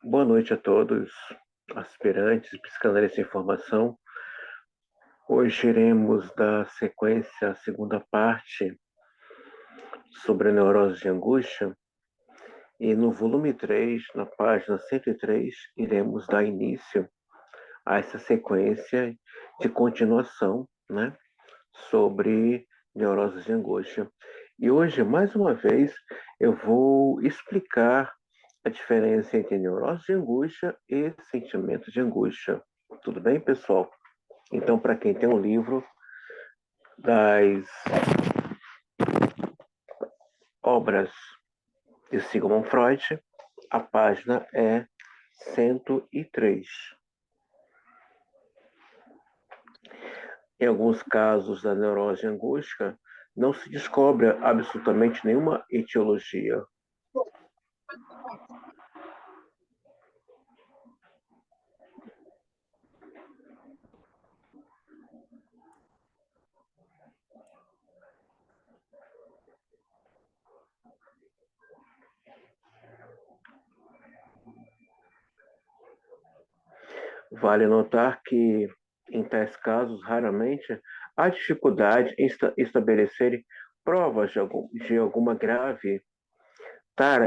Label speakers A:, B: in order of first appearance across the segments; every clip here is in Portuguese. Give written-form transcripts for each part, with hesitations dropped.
A: Boa noite a todos, aspirantes, psicanalistas em formação. Hoje iremos dar sequência à segunda parte sobre a neurose de angústia. E no volume 3, na página 103, iremos dar início a essa sequência de continuação, né, sobre neurose de angústia. E hoje, mais uma vez, eu vou explicar a diferença entre neurose de angústia e sentimento de angústia. Tudo bem, pessoal? Então, para quem tem um livro das obras de Sigmund Freud, a página é 103. Em alguns casos da neurose de angústia, não se descobre absolutamente nenhuma etiologia. Vale notar que, em tais casos, raramente há dificuldade em estabelecer provas de alguma grave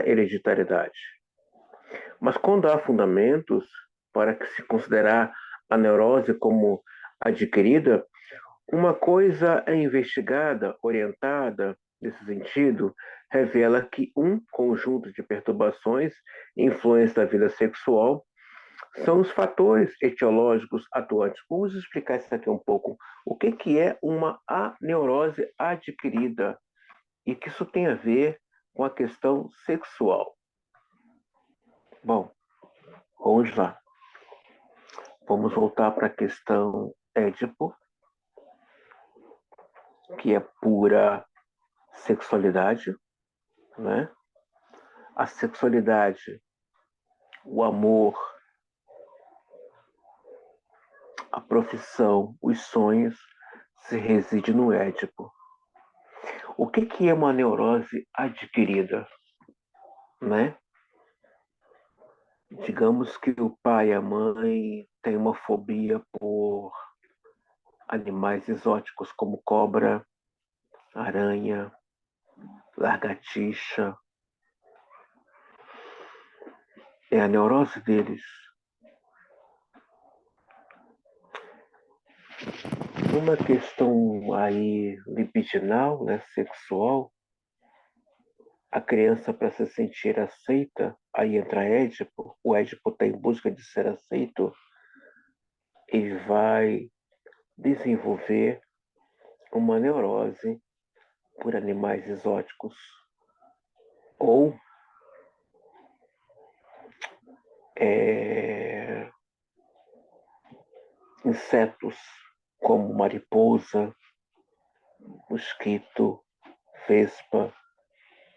A: hereditariedade. Mas quando há fundamentos para que se considerar a neurose como adquirida, uma coisa é investigada, orientada, nesse sentido, revela que um conjunto de perturbações e influências da vida sexual são os fatores etiológicos atuantes. Vamos explicar isso aqui um pouco. O que é uma aneurose adquirida e que isso tem a ver com a questão sexual? Bom, vamos lá. Vamos voltar para a questão Édipo, que é pura sexualidade, né? A sexualidade, o amor, a profissão, os sonhos, se reside no Édipo. O que é uma neurose adquirida, né? Digamos que o pai e a mãe têm uma fobia por animais exóticos como cobra, aranha, lagartixa. É a neurose deles. Uma questão aí libidinal, né, sexual, a criança para se sentir aceita, aí entra Édipo, o Édipo está em busca de ser aceito, e vai desenvolver uma neurose por animais exóticos ou insetos como mariposa, mosquito, vespa,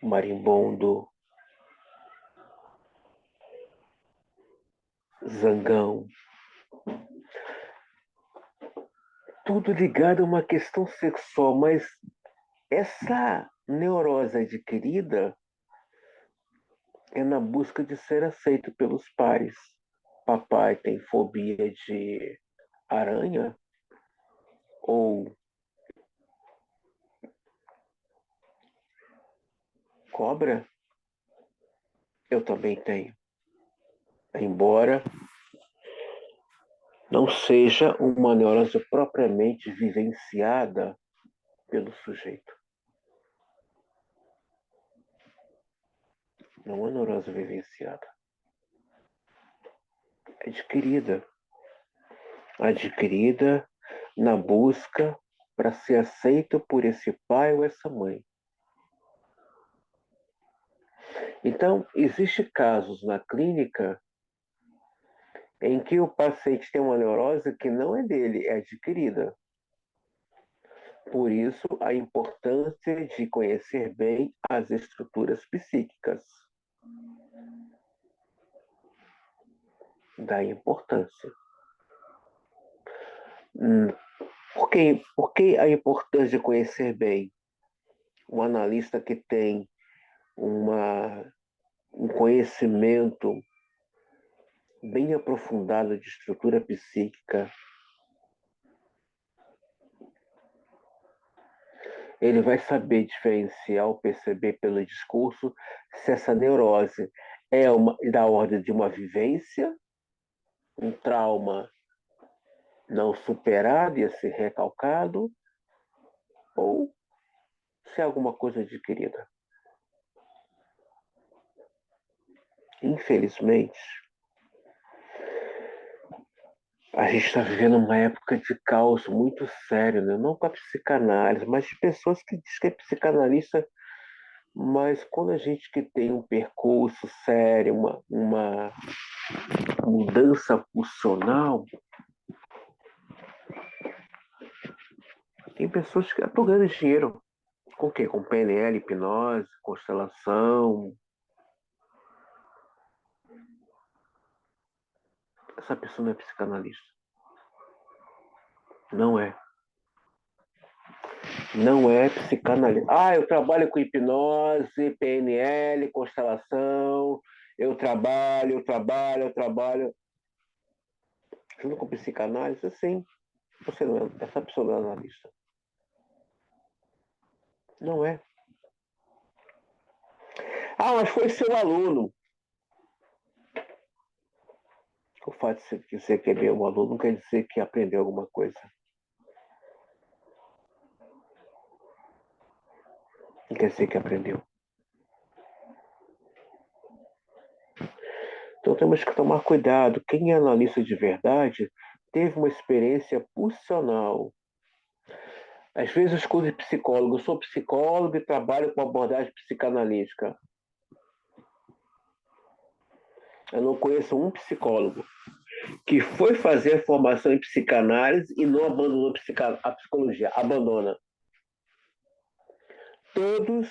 A: marimbondo, zangão. Tudo ligado a uma questão sexual, mas essa neurose adquirida é na busca de ser aceito pelos pais. Papai tem fobia de aranha ou cobra? Eu também tenho. Embora não seja uma neurose propriamente vivenciada pelo sujeito. Não é uma neurose vivenciada. É adquirida. Adquirida na busca para ser aceito por esse pai ou essa mãe. Então, existem casos na clínica em que o paciente tem uma neurose que não é dele, é adquirida. Por isso, a importância de conhecer bem as estruturas psíquicas. Da importância. Por que a importância de conhecer bem? Um analista que tem um conhecimento bem aprofundada de estrutura psíquica, ele vai saber diferenciar ou perceber pelo discurso se essa neurose é da ordem de uma vivência, um trauma não superado e a ser recalcado, ou se é alguma coisa adquirida. Infelizmente, a gente está vivendo uma época de caos muito sério, né? Não com a psicanálise, mas de pessoas que dizem que é psicanalista, mas quando a gente que tem um percurso sério, uma mudança funcional, tem pessoas que estão ganhando dinheiro. Com o quê? Com PNL, hipnose, constelação. Essa pessoa não é psicanalista. Não é. Não é psicanalista. Ah, eu trabalho com hipnose, PNL, constelação. Eu trabalho. Junto com psicanálise, sim. Você não é. Essa pessoa não é analista. Não é. Ah, mas foi seu aluno. O fato de você dizer que é meu aluno não quer dizer que aprendeu alguma coisa. Não quer dizer que aprendeu. Então temos que tomar cuidado. Quem é analista de verdade teve uma experiência pulsional. Às vezes eu escuto de psicólogo. Eu sou psicólogo e trabalho com abordagem psicanalítica. Eu não conheço um psicólogo que foi fazer formação em psicanálise e não abandonou a psicologia. Abandona. Todos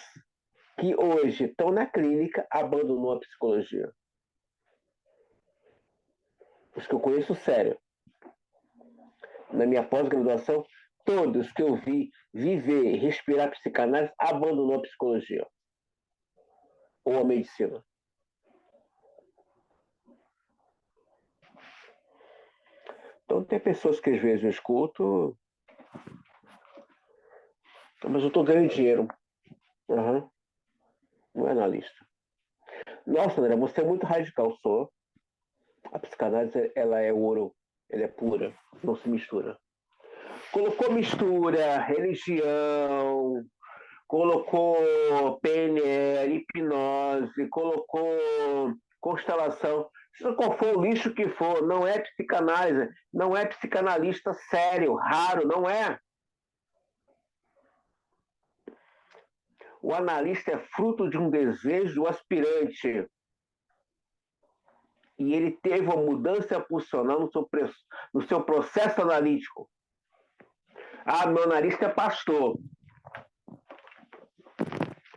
A: que hoje estão na clínica abandonam a psicologia. Os que eu conheço sério. Na minha pós-graduação, todos que eu vi viver, respirar psicanálise, abandonou a psicologia ou a medicina. Então tem pessoas que às vezes eu escuto, mas eu estou ganhando dinheiro. Uhum. Não é analista. Nossa, André, você é muito radical, sou. A psicanálise, ela é ouro, ela é pura, não se mistura. Colocou mistura, religião, colocou PNL, hipnose, colocou constelação. Seja qual for o lixo que for, não é psicanálise, não é psicanalista sério, raro, não é. O analista é fruto de um desejo do aspirante. E ele teve uma mudança pulsional no seu processo analítico. Ah, meu analista é pastor.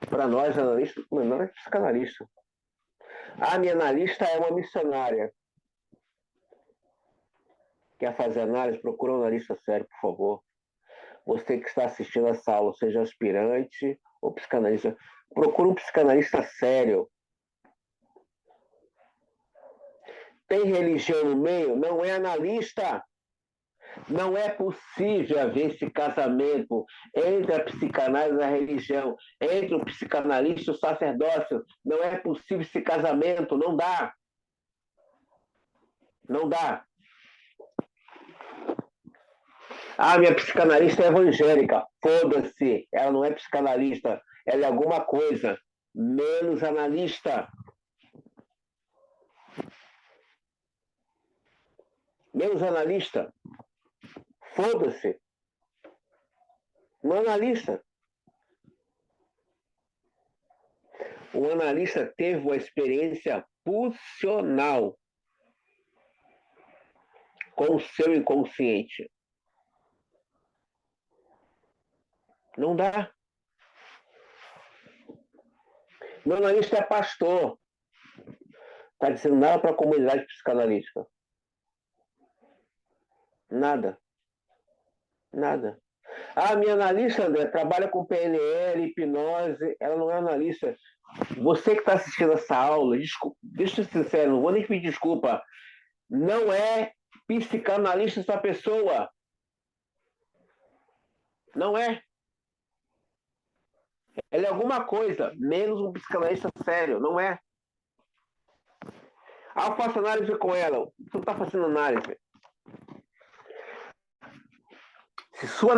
A: Para nós, analista, não é psicanalista. Ah, minha analista é uma missionária. Quer fazer análise? Procura um analista sério, por favor. Você que está assistindo essa aula, seja aspirante ou psicanalista, procura um psicanalista sério. Tem religião no meio? Não é analista. Não é possível haver esse casamento entre a psicanálise e a religião, entre o psicanalista e o sacerdócio. Não é possível esse casamento, não dá. Não dá. Ah, minha psicanalista é evangélica. Foda-se, ela não é psicanalista, ela é alguma coisa, menos analista. Menos analista. Foda-se. Um analista. O analista teve uma experiência pulsional com o seu inconsciente. Não dá. Meu analista é pastor. Está dizendo nada para a comunidade psicanalítica. Nada. Nada. Ah, minha analista, André, trabalha com PNL, hipnose. Ela não é analista. Você que está assistindo essa aula, desculpa, deixa eu ser sincero, não vou nem pedir desculpa. não é psicanalista essa pessoa. Não é. Ela é alguma coisa, menos um psicanalista sério. Não é. Ah, eu faço análise com ela. Você não está fazendo análise. Se seu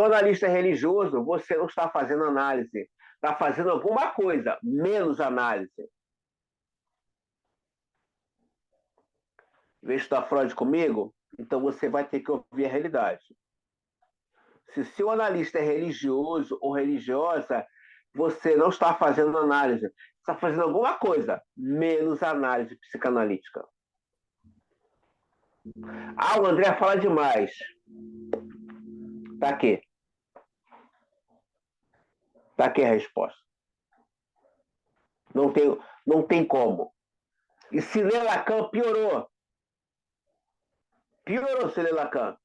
A: analista é religioso, você não está fazendo análise. Está fazendo alguma coisa, menos análise. Em vez de estudar Freud comigo, então você vai ter que ouvir a realidade. Se seu analista é religioso ou religiosa, você não está fazendo análise. Está fazendo alguma coisa, menos análise psicanalítica. Ah, o André fala demais. Tá aqui. Tá aqui a resposta. Não tem como. E se ler Lacan, piorou. Piorou se ler Lacan.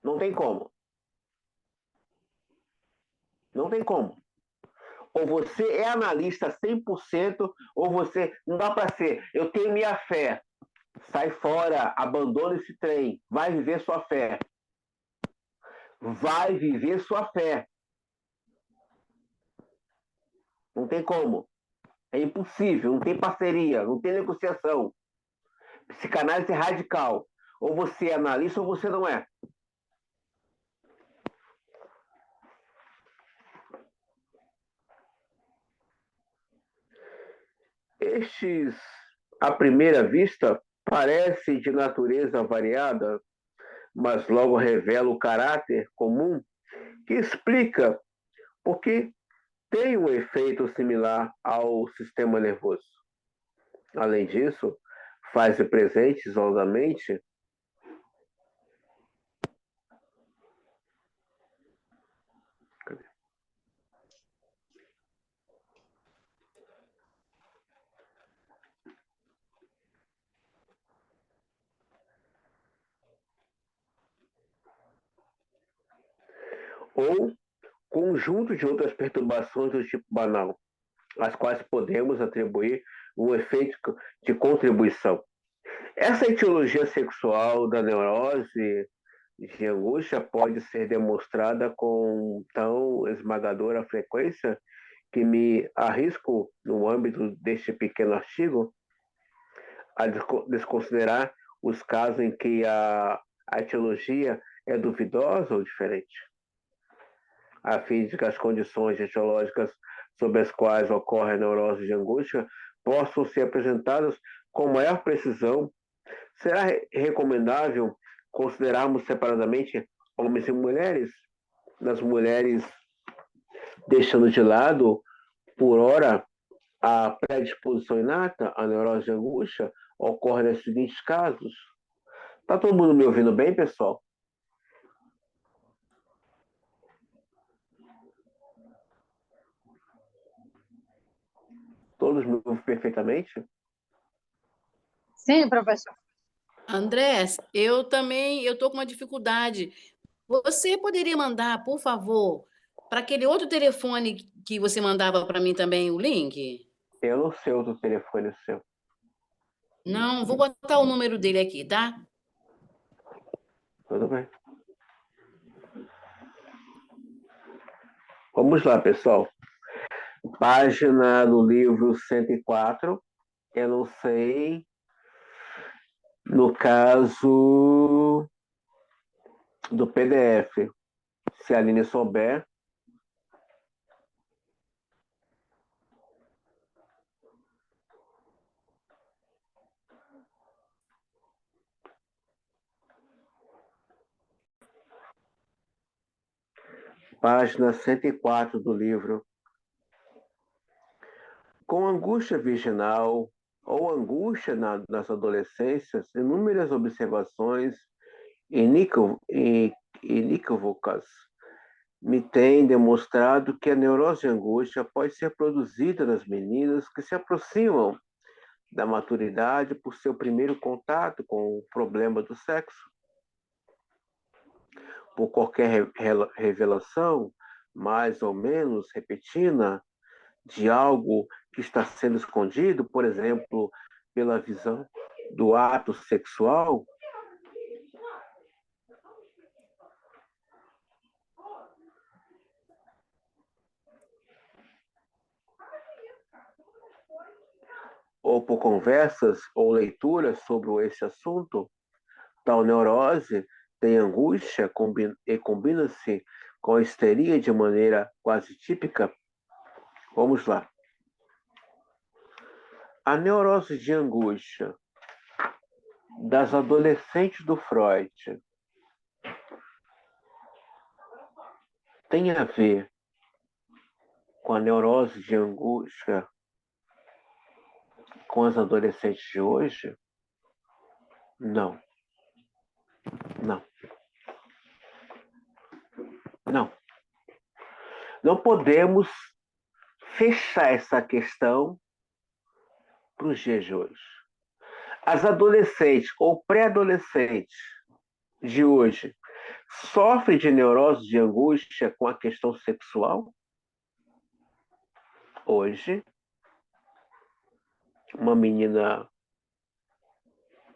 A: Não tem como. Não tem como. Ou você é analista 100%, ou você não dá para ser. Eu tenho minha fé. Sai fora, abandona esse trem. Vai viver sua fé. Vai viver sua fé. Não tem como. É impossível. Não tem parceria. Não tem negociação. Psicanálise radical. Ou você é analista ou você não é. Estes, à primeira vista, parecem de natureza variada, mas logo revela o caráter comum que explica por que tem um efeito similar ao sistema nervoso. Além disso, faz-se presente isoladamente ou conjunto de outras perturbações do tipo banal, às quais podemos atribuir um efeito de contribuição. Essa etiologia sexual da neurose de angústia pode ser demonstrada com tão esmagadora frequência que me arrisco, no âmbito deste pequeno artigo, a desconsiderar os casos em que a etiologia é duvidosa ou diferente, a fim de que as condições etiológicas sobre as quais ocorre a neurose de angústia possam ser apresentadas com maior precisão. Será recomendável considerarmos separadamente homens e mulheres? Nas mulheres, deixando de lado, por hora, a predisposição inata à neurose de angústia, ocorre nesses seguintes casos. Tá todo mundo me ouvindo bem, pessoal? Todos me ouvem perfeitamente?
B: Sim, professor.
C: André, eu também estou com uma dificuldade. Você poderia mandar, por favor, para aquele outro telefone que você mandava para mim também o link?
A: Eu não sei o telefone seu.
C: Não, vou botar o número dele aqui, tá?
A: Tudo bem. Vamos lá, pessoal. Página do livro 104. Eu não sei. No caso do PDF, se a Aline souber. Página 104 do livro. Com angústia virginal ou angústia nas adolescências, inúmeras observações inequívocas me têm demonstrado que a neurose de angústia pode ser produzida nas meninas que se aproximam da maturidade por seu primeiro contato com o problema do sexo. Por qualquer revelação, mais ou menos repentina, de algo que está sendo escondido, por exemplo, pela visão do ato sexual, ou por conversas ou leituras sobre esse assunto, tal neurose tem angústia e combina-se com a histeria de maneira quase típica? Vamos lá. A neurose de angústia das adolescentes do Freud tem a ver com a neurose de angústia com as adolescentes de hoje? Não. Não. Não. Não podemos fechar essa questão para os dias de hoje. As adolescentes ou pré-adolescentes de hoje sofrem de neurose de angústia com a questão sexual? Hoje, uma menina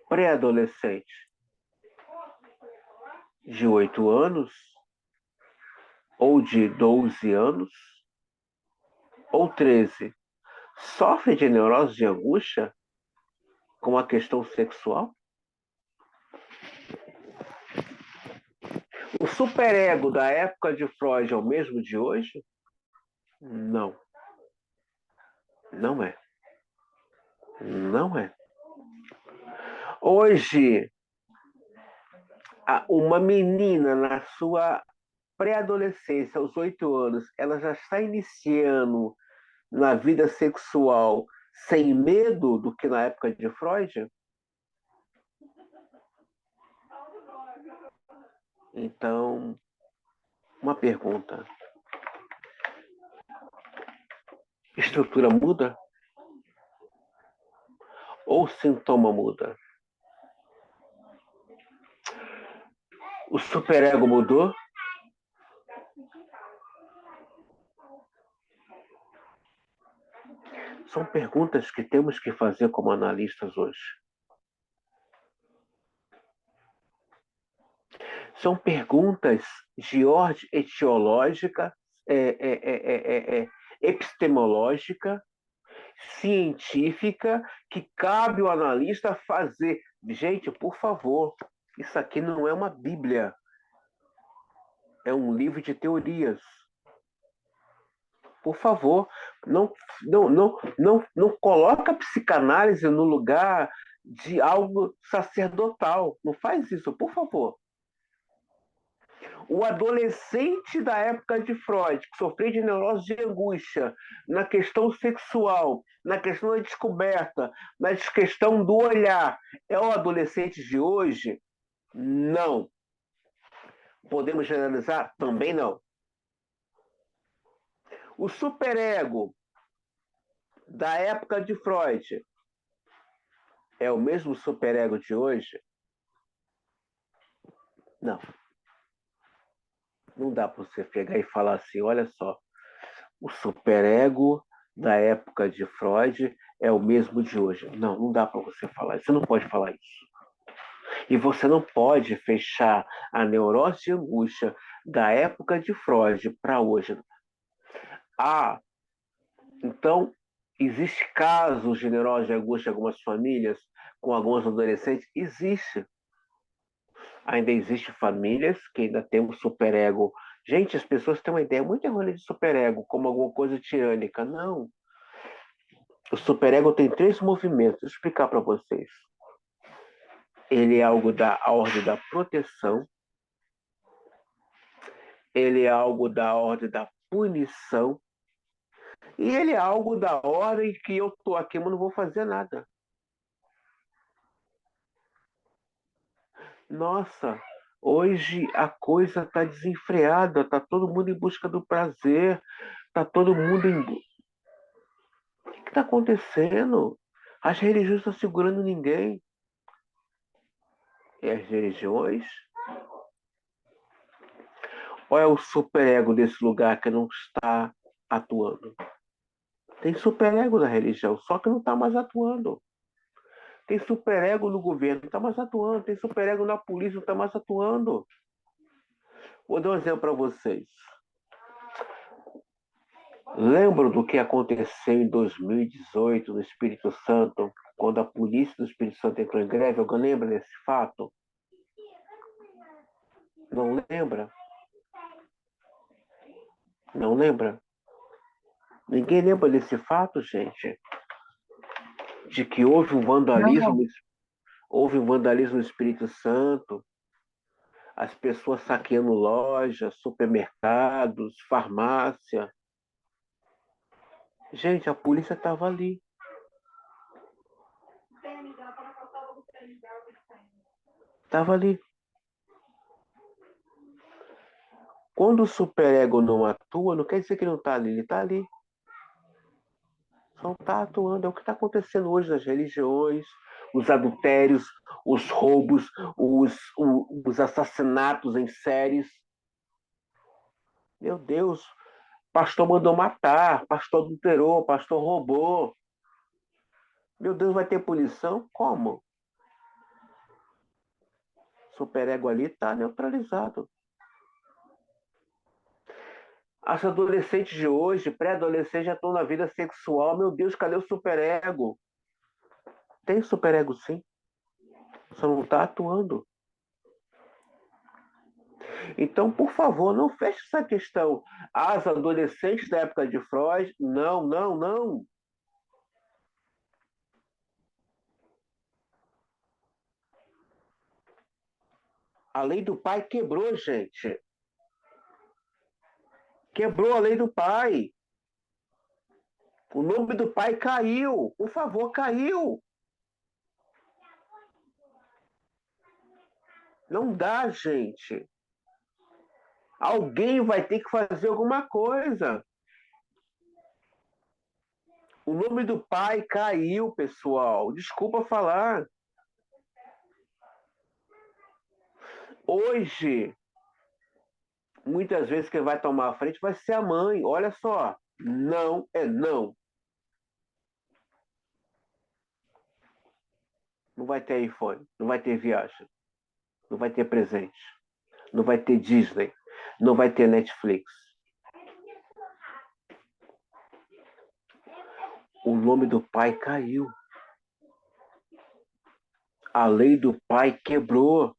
A: pré-adolescente de 8 anos, ou de 12 anos, ou 13, sofre de neurose de angústia com a questão sexual? O superego da época de Freud é o mesmo de hoje? Não. Não é. Não é. Hoje, uma menina na sua pré-adolescência, aos 8 anos, ela já está iniciando na vida sexual sem medo do que na época de Freud? Então, uma pergunta. Estrutura muda? Ou sintoma muda? O superego mudou? São perguntas que temos que fazer como analistas hoje. São perguntas de ordem etiológica, epistemológica, científica, que cabe ao analista fazer. Gente, por favor, isso aqui não é uma Bíblia. É um livro de teorias. Por favor, não coloca a psicanálise no lugar de algo sacerdotal. Não faz isso, por favor. O adolescente da época de Freud, que sofreu de neurose de angústia, na questão sexual, na questão da descoberta, na questão do olhar, é o adolescente de hoje? Não. Podemos generalizar? Também não. O superego da época de Freud é o mesmo superego de hoje? Não. Não dá para você pegar e falar assim, olha só, o superego da época de Freud é o mesmo de hoje. Não, não dá para você falar isso. Você não pode falar isso. E você não pode fechar a neurose de angústia da época de Freud para hoje. Então, existe casos de neurose de angústia em algumas famílias, com alguns adolescentes? Existe. Ainda existem famílias que ainda têm um superego. Gente, as pessoas têm uma ideia muito errônea de superego, como alguma coisa tirânica. Não. O superego tem 3 movimentos. Vou explicar para vocês. Ele é algo da ordem da proteção. Ele é algo da ordem da punição. E ele é algo da ordem que eu estou aqui, mas não vou fazer nada. Nossa, hoje a coisa está desenfreada, está todo mundo em busca do prazer, está todo mundo em. O que está acontecendo? As religiões estão segurando ninguém. E as religiões? Ou é o superego desse lugar que não está atuando? Tem superego na religião, só que não está mais atuando. Tem superego no governo, não está mais atuando. Tem superego na polícia, não está mais atuando. Vou dar um exemplo para vocês. Lembram do que aconteceu em 2018 no Espírito Santo, quando a polícia do Espírito Santo entrou em greve? Alguém lembra desse fato? Não lembra? Não lembra? Ninguém lembra desse fato, gente? De que
B: Não,
A: houve um vandalismo no Espírito Santo, as pessoas saqueando lojas, supermercados, farmácia. Gente, a polícia estava ali. Estava ali. Quando o superego não atua, não quer dizer que não está ali, ele está ali. Só está atuando. É o que está acontecendo hoje nas religiões, os adultérios, os roubos, os assassinatos em séries. Meu Deus, pastor mandou matar, pastor adulterou, pastor roubou. Meu Deus, vai ter punição? Como? Superego ali está neutralizado. As adolescentes de hoje, pré-adolescentes, já estão na vida sexual. Meu Deus, cadê o superego? Tem superego sim, só não está atuando. Então, por favor, não feche essa questão. As adolescentes da época de Freud, não, não, não. A lei do pai quebrou, gente. Quebrou a lei do pai. O nome do pai caiu. Por favor, caiu. Não dá, gente. Alguém vai ter que fazer alguma coisa. O nome do pai caiu, pessoal. Desculpa falar. Hoje, muitas vezes quem vai tomar a frente vai ser a mãe. Olha só, não é não. Não vai ter iPhone, não vai ter viagem, não vai ter presente, não vai ter Disney, não vai ter Netflix. O nome do pai caiu. A lei do pai quebrou.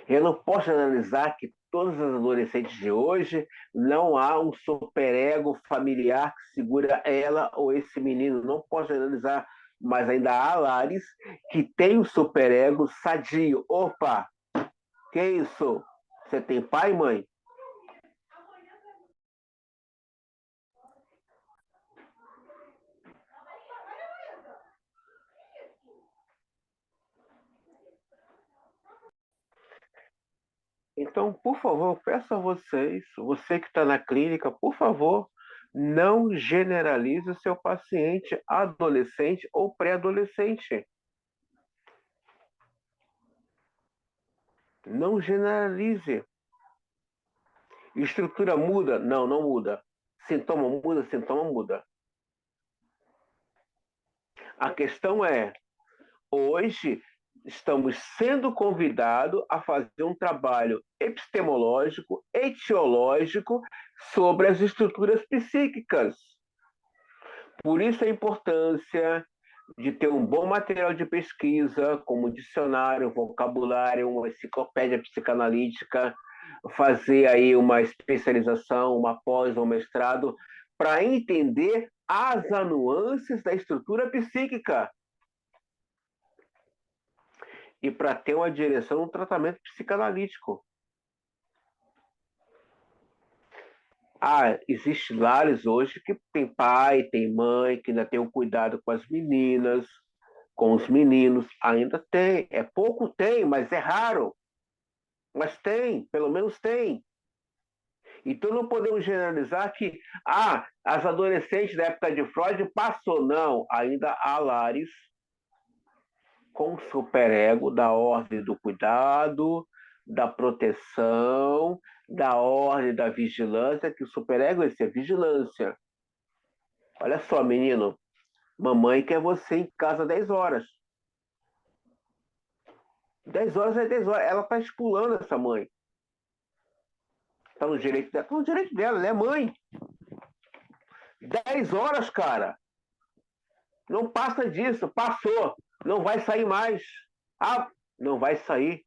A: Eu não posso analisar que todas as adolescentes de hoje não há um superego familiar que segura ela ou esse menino. Não posso analisar, mas ainda há lares que tem um superego sadio. Opa, que isso? Você tem pai e mãe? Então, por favor, eu peço a vocês, você que está na clínica, por favor, não generalize o seu paciente adolescente ou pré-adolescente. Não generalize. Estrutura muda? Não, não muda. Sintoma muda? Sintoma muda. A questão é, hoje estamos sendo convidados a fazer um trabalho epistemológico, etiológico sobre as estruturas psíquicas. Por isso a importância de ter um bom material de pesquisa, como um dicionário, um vocabulário, uma enciclopédia psicanalítica, fazer aí uma especialização, uma pós ou mestrado, para entender as nuances da estrutura psíquica e para ter uma direção no tratamento psicanalítico. Existem lares hoje que tem pai, tem mãe, que ainda tem um cuidado com as meninas, com os meninos. Ainda tem. É pouco, tem, mas é raro. Mas tem, pelo menos tem. Então não podemos generalizar que as adolescentes da época de Freud passou. Não, ainda há lares com superego da ordem do cuidado, da proteção, da ordem da vigilância, que o superego é vigilância. Olha só, menino, Mamãe quer você em casa 10 horas. 10 horas é 10 horas. Ela está estipulando essa mãe. Está no direito dela. Está no direito dela, ela é mãe. 10 horas, cara. Não passa disso. Passou. Não vai sair mais. Ah, não vai sair.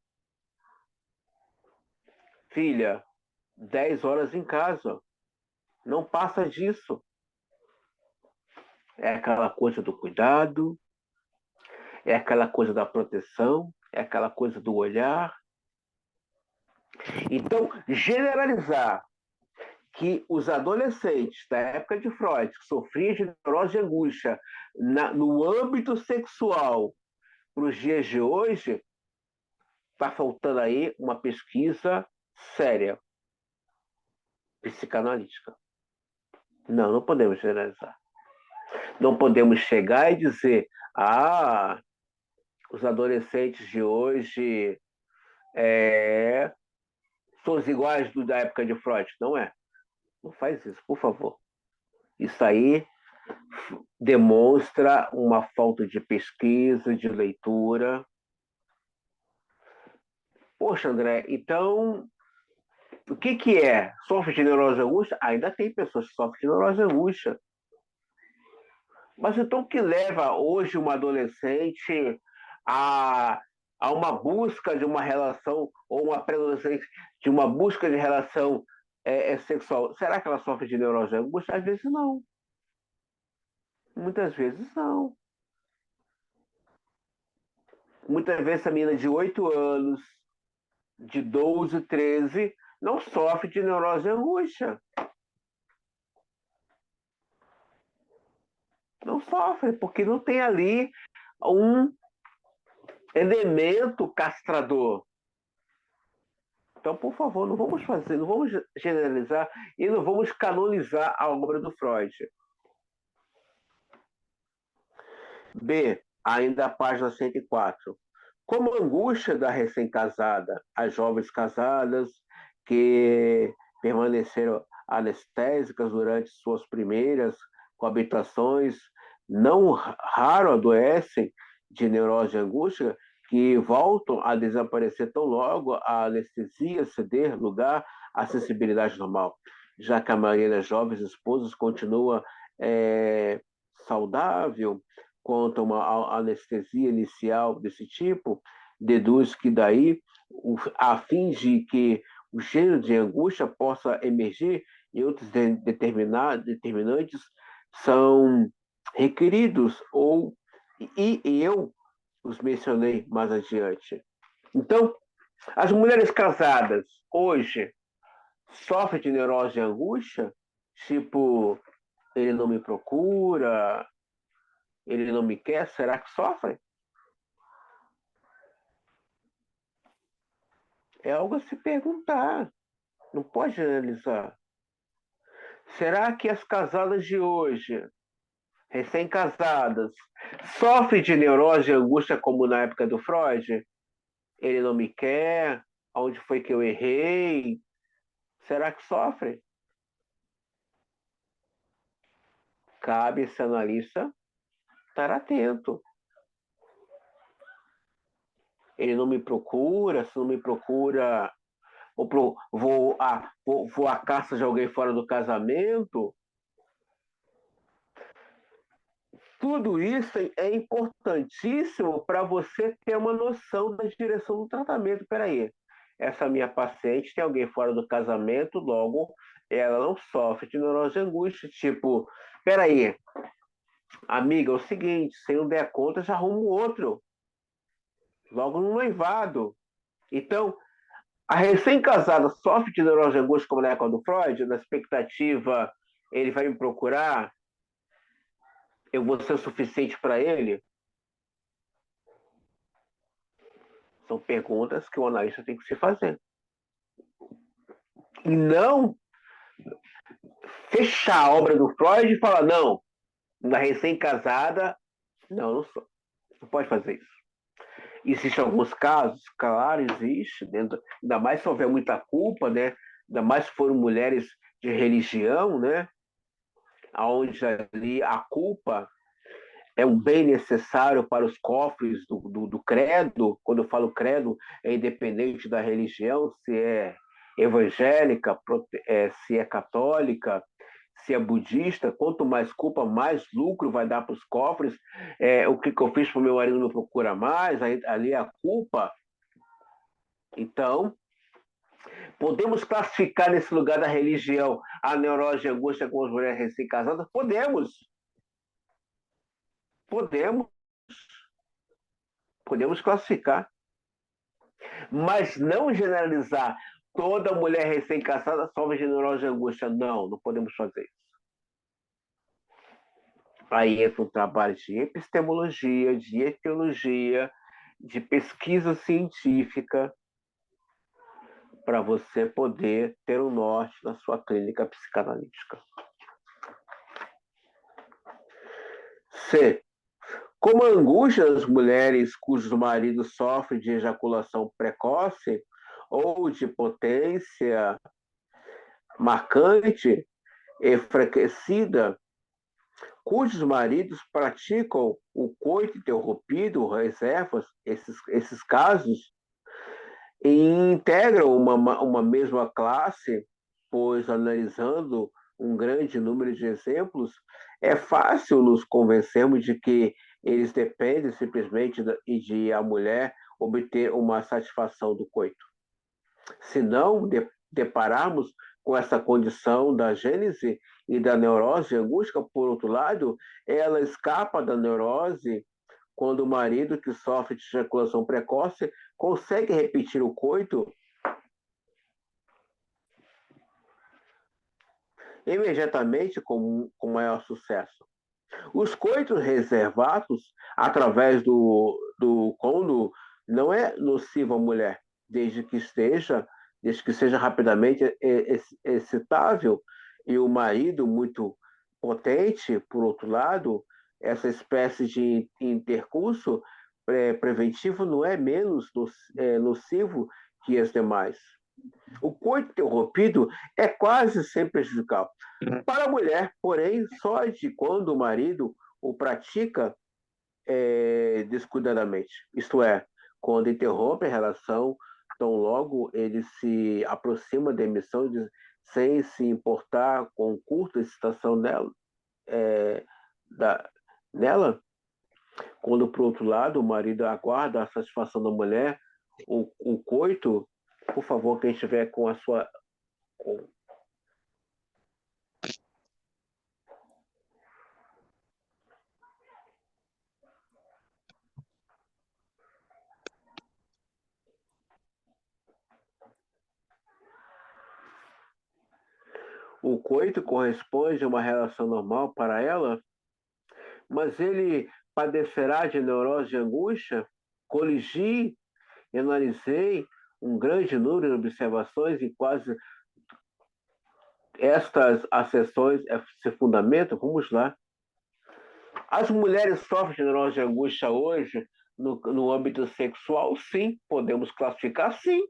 A: Filha, 10 horas em casa. Não passa disso. É aquela coisa do cuidado, é aquela coisa da proteção, é aquela coisa do olhar. Então, generalizar que os adolescentes da época de Freud, que sofriam de neurose de angústia no âmbito sexual para os dias de hoje, está faltando aí uma pesquisa séria, psicanalítica. Não, não podemos generalizar. Não podemos chegar e dizer, os adolescentes de hoje são os iguais da época de Freud. Não é. Não faz isso, por favor. Isso aí demonstra uma falta de pesquisa, de leitura. Poxa, André, então, o que é? Sofre de neurose de angústia? Ainda tem pessoas que sofrem de neurose de angústia. Mas então o que leva hoje uma adolescente a, a uma busca de uma relação, ou uma pré-adolescente de uma busca de relação sexual? Será que ela sofre de neurose de angústia? Às vezes não. Muitas vezes não. Muitas vezes a menina de 8 anos, de 12, 13, não sofre de neurose de angústia. Não sofre, porque não tem ali um elemento castrador. Então, por favor, não vamos generalizar e não vamos canonizar a obra do Freud. B, ainda a página 104. Como a angústia da recém-casada, as jovens casadas que permaneceram anestésicas durante suas primeiras coabitações, não raro adoecem de neurose de angústia, que voltam a desaparecer tão logo a anestesia ceder lugar à sensibilidade normal, já que a maioria das jovens esposas continua saudável quanto a uma anestesia inicial desse tipo, deduz que daí, a fim de que o gênero de angústia possa emergir e outros determinantes são requeridos, e eu os mencionei mais adiante. Então, as mulheres casadas hoje sofrem de neurose de angústia, tipo, ele não me procura, ele não me quer, será que sofrem? É algo a se perguntar, não pode generalizar. Será que as casadas de hoje, recém-casadas, sofrem de neurose de angústia como na época do Freud? Ele não me quer, onde foi que eu errei? Será que sofrem? Cabe esse analista estar atento. Ele não me procura, se não me procura, vou à caça de alguém fora do casamento. Tudo isso é importantíssimo para você ter uma noção da direção do tratamento. Espera aí, essa minha paciente tem alguém fora do casamento, logo ela não sofre de neurose de angústia. Tipo, espera aí, amiga, é o seguinte, se não der conta, já arrumo outro. Logo no noivado. Então, a recém-casada sofre de neurose de angústia como na época do Freud, na expectativa, ele vai me procurar, eu vou ser o suficiente para ele? São perguntas que o analista tem que se fazer. E não fechar a obra do Freud e falar, não, na recém-casada, não sou. Não pode fazer isso. Existem alguns casos, claro, existe, ainda mais se houver muita culpa, né? Ainda mais se foram mulheres de religião, né? Onde ali a culpa é um bem necessário para os cofres do credo. Quando eu falo credo, é independente da religião, se é evangélica, se é católica, se é budista. Quanto mais culpa, mais lucro vai dar para os cofres. O que eu fiz para o meu marido não procura mais, ali é a culpa. Então, podemos classificar nesse lugar da religião a neurose e a angústia com as mulheres recém-casadas? Podemos. Podemos. Podemos classificar. Mas não generalizar toda mulher recém-casada sofre de neurose e angústia. Não, não podemos fazer isso. Aí entra um trabalho de epistemologia, de etiologia, de pesquisa científica, para você poder ter um norte na sua clínica psicanalítica. C. Como a angústia das mulheres cujos maridos sofrem de ejaculação precoce ou de potência marcante, enfraquecida, cujos maridos praticam o coito interrompido, reservas, esses casos, e integram uma mesma classe, pois analisando um grande número de exemplos, é fácil nos convencermos de que eles dependem simplesmente de a mulher obter uma satisfação do coito. Se não depararmos com essa condição da gênese e da neurose angústica, por outro lado, ela escapa da neurose quando o marido que sofre de ejaculação precoce consegue repetir o coito imediatamente com maior sucesso. Os coitos reservados através do côndilo não é nocivo à mulher, desde que seja rapidamente excitável, e o marido muito potente, por outro lado, essa espécie de intercurso preventivo não é menos nocivo que as demais. O coito interrompido é quase sempre prejudicial. Para a mulher, porém, só de quando o marido o pratica descuidadamente. Isto é, quando interrompe a relação, tão logo ele se aproxima da emissão sem se importar com curta excitação nela, quando, por outro lado, o marido aguarda a satisfação da mulher, o coito, por favor, quem estiver com a sua... O coito corresponde a uma relação normal para ela, mas ele padecerá de neurose de angústia? Coligi e analisei um grande número de observações e quase estas acessões se fundamentam. Vamos lá. As mulheres sofrem de neurose de angústia hoje no âmbito sexual? Sim. Podemos classificar? Sim.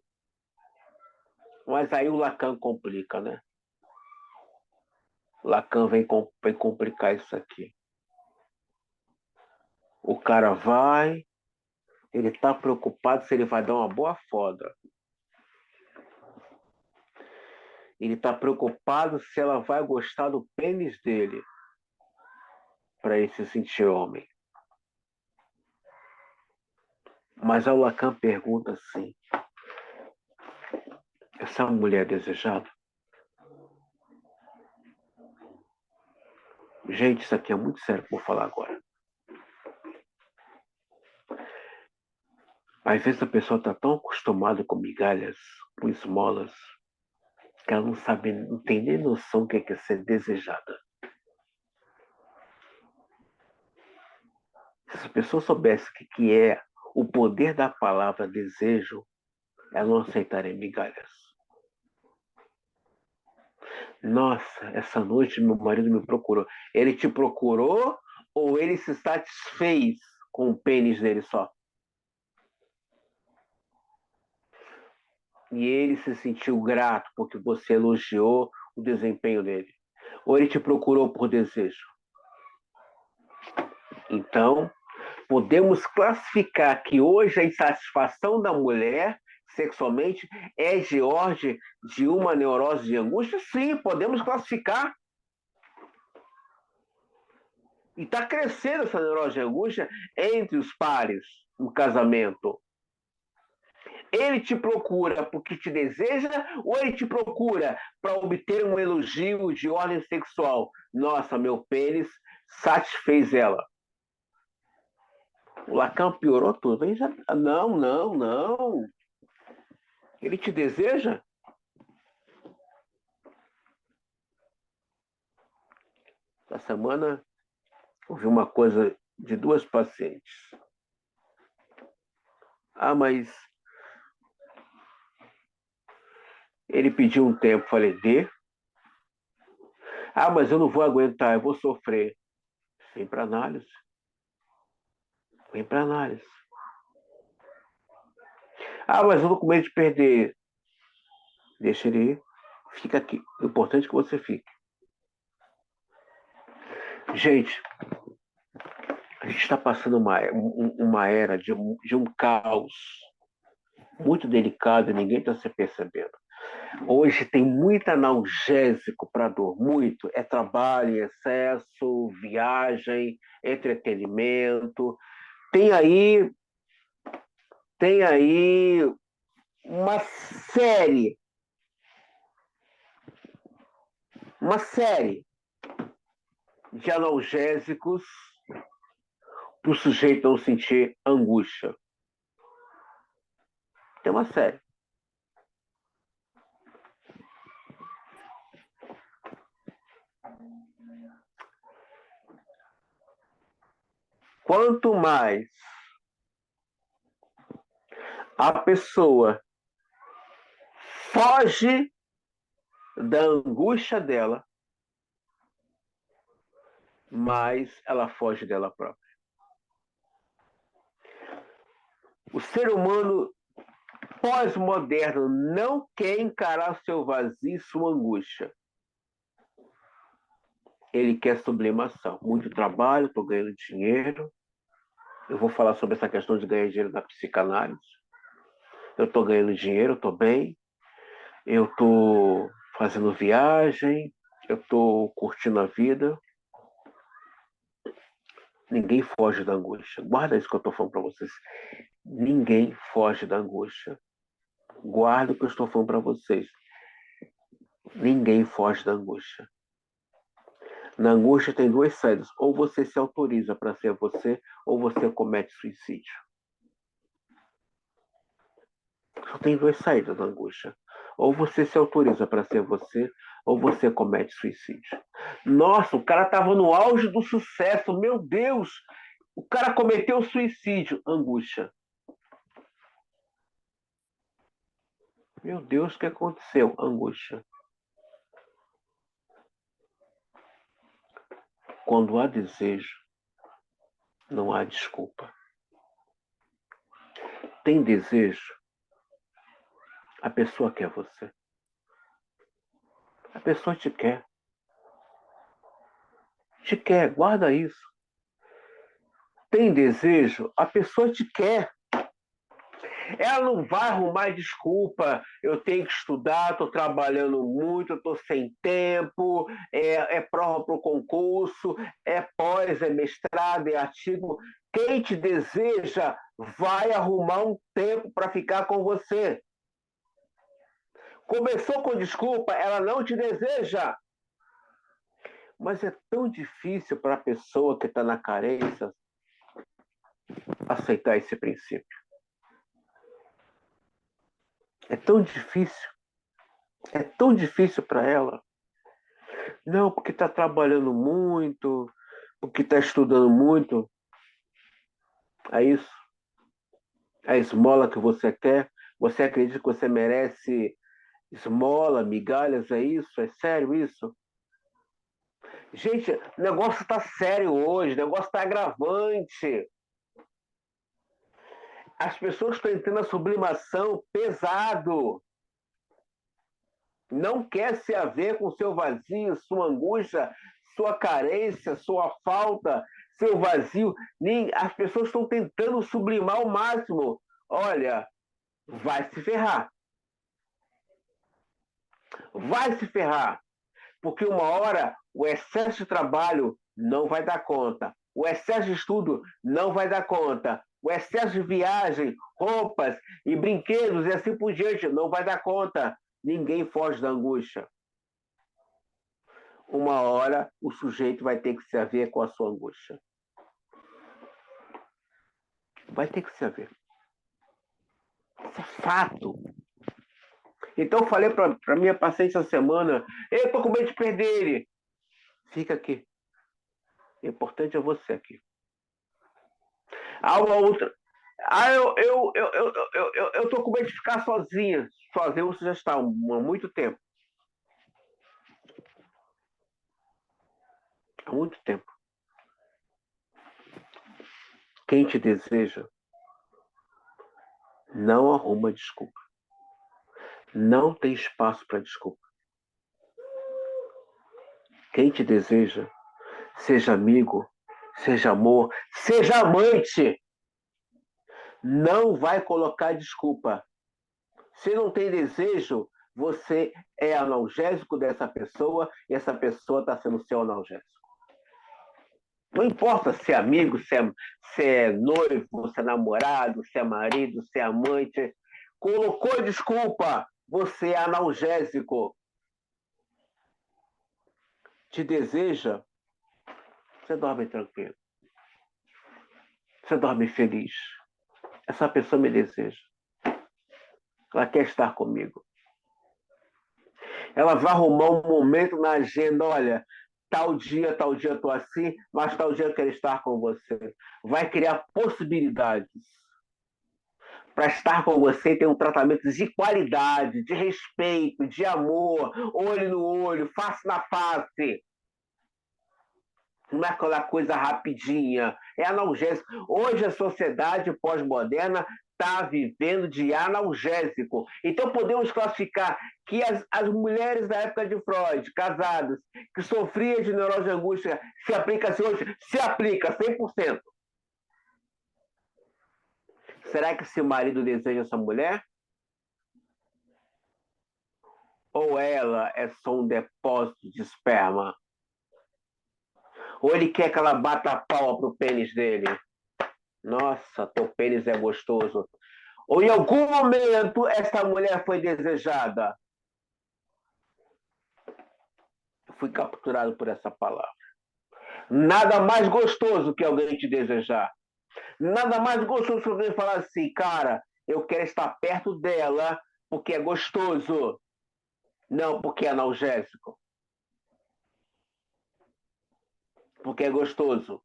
A: Mas aí o Lacan complica, né? Lacan vem complicar isso aqui. O cara vai, ele está preocupado se ele vai dar uma boa foda. Ele está preocupado se ela vai gostar do pênis dele, para ele se sentir homem. Mas o Lacan pergunta assim: essa mulher é desejada? Gente, isso aqui é muito sério que eu vou falar agora. Às vezes a pessoa está tão acostumada com migalhas, com esmolas, que ela não sabe, não tem nem noção do que é ser desejada. Se essa pessoa soubesse o que é o poder da palavra desejo, ela não aceitaria migalhas. Nossa, essa noite meu marido me procurou. Ele te procurou ou ele se satisfez com o pênis dele só? E ele se sentiu grato porque você elogiou o desempenho dele? Ou ele te procurou por desejo? Então, podemos classificar que hoje a insatisfação da mulher sexualmente é de ordem de uma neurose de angústia? Sim, podemos classificar. E está crescendo essa neurose de angústia entre os pares no casamento. Ele te procura porque te deseja ou ele te procura para obter um elogio de ordem sexual? Nossa, meu pênis satisfez ela. O Lacan piorou tudo. Não, não, não. Ele te deseja? Essa semana ouvi uma coisa de duas pacientes. Ah, mas ele pediu um tempo. Falei, dê. Ah, mas eu não vou aguentar, eu vou sofrer. Vem para análise. Vem para análise. Ah, mas eu tô com medo de perder. Deixa ele ir. Fica aqui. O importante é que você fique. Gente, a gente está passando uma era de um caos muito delicado e ninguém está se percebendo. Hoje tem muito analgésico para dor, muito. É trabalho em excesso, viagem, entretenimento. Tem aí uma série de analgésicos para o sujeito não sentir angústia. Tem uma série. Quanto mais a pessoa foge da angústia dela, mais ela foge dela própria. O ser humano pós-moderno não quer encarar seu vazio e sua angústia. Ele quer sublimação. Muito trabalho, estou ganhando dinheiro. Eu vou falar sobre essa questão de ganhar dinheiro na psicanálise. Eu estou ganhando dinheiro, estou bem. Eu estou fazendo viagem. Eu estou curtindo a vida. Ninguém foge da angústia. Guarda isso que eu estou falando para vocês. Ninguém foge da angústia. Guarda o que eu estou falando para vocês. Ninguém foge da angústia. Na angústia tem duas saídas. Ou você se autoriza para ser você, ou você comete suicídio. Só tem duas saídas na angústia. Ou você se autoriza para ser você, ou você comete suicídio. Nossa, o cara estava no auge do sucesso. Meu Deus! O cara cometeu suicídio. Angústia. Meu Deus, o que aconteceu? Angústia. Quando há desejo, não há desculpa. Tem desejo, a pessoa quer você. A pessoa te quer. Te quer, guarda isso. Tem desejo, a pessoa te quer. Ela não vai arrumar desculpa. Eu tenho que estudar, estou trabalhando muito, estou sem tempo, é prova para o concurso, é pós, é mestrado, é artigo. Quem te deseja vai arrumar um tempo para ficar com você. Começou com desculpa, ela não te deseja. Mas é tão difícil para a pessoa que está na carência aceitar esse princípio. É tão difícil. É tão difícil para ela. Não, porque está trabalhando muito, porque está estudando muito. É isso. A esmola que você quer. Você acredita que você merece esmola, migalhas, é isso? É sério isso? Gente, o negócio está sério hoje, o negócio está agravante. As pessoas estão entrando na sublimação pesado. Não quer se haver com seu vazio, sua angústia, sua carência, sua falta, seu vazio. As pessoas estão tentando sublimar ao máximo. Olha, vai se ferrar. Vai se ferrar. Porque uma hora o excesso de trabalho não vai dar conta. O excesso de estudo não vai dar conta. O excesso de viagem, roupas e brinquedos e assim por diante não vai dar conta. Ninguém foge da angústia. Uma hora o sujeito vai ter que se haver com a sua angústia. Vai ter que se haver. Isso é fato. Então eu falei para minha paciente essa semana, eu tô com medo de perder ele. Fica aqui. O importante é você aqui. Há uma outra. Eu tô com medo de ficar sozinha. Sozinha você já está há muito tempo. Há muito tempo. Quem te deseja não arruma desculpa. Não tem espaço para desculpa. Quem te deseja, seja amigo, seja amor, seja amante, não vai colocar desculpa. Se não tem desejo, você é analgésico dessa pessoa e essa pessoa está sendo seu analgésico. Não importa se é amigo, se é noivo, se é namorado, se é marido, se é amante. Colocou desculpa, você é analgésico. Te deseja, você dorme tranquilo. Você dorme feliz. Essa pessoa me deseja. Ela quer estar comigo. Ela vai arrumar um momento na agenda, olha, tal dia eu estou assim, mas tal dia eu quero estar com você. Vai criar possibilidades para estar com você, ter um tratamento de qualidade, de respeito, de amor, olho no olho, face na face. Não é aquela coisa rapidinha, é analgésico. Hoje a sociedade pós-moderna está vivendo de analgésico. Então podemos classificar que as mulheres da época de Freud, casadas, que sofriam de neurose de angústia, se aplica-se hoje? Se aplica 100%. Será que esse marido deseja essa mulher? Ou ela é só um depósito de esperma? Ou ele quer que ela bata a palma pro pênis dele? Nossa, teu pênis é gostoso. Ou em algum momento essa mulher foi desejada? Eu fui capturado por essa palavra. Nada mais gostoso que alguém te desejar. Nada mais gostoso que alguém falar assim, cara, eu quero estar perto dela porque é gostoso. Não porque é analgésico. Porque é gostoso.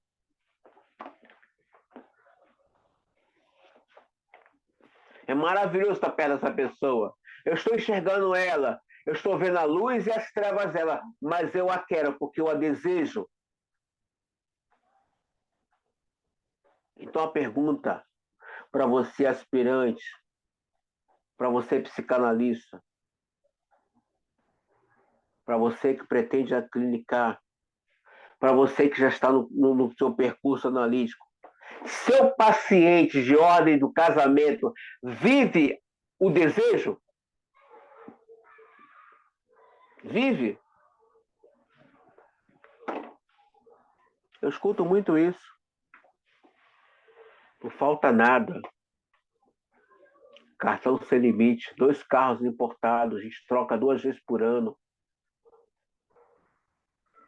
A: É maravilhoso estar perto dessa pessoa. Eu estou enxergando ela. Eu estou vendo a luz e as trevas dela. Mas eu a quero porque eu a desejo. Então a pergunta para você aspirante, para você psicanalista, para você que pretende aclinicar, para você que já está no seu percurso analítico, seu paciente de ordem do casamento vive o desejo? Vive? Eu escuto muito isso. Não falta nada. Cartão sem limite, 2 carros importados, a gente troca 2 vezes por ano.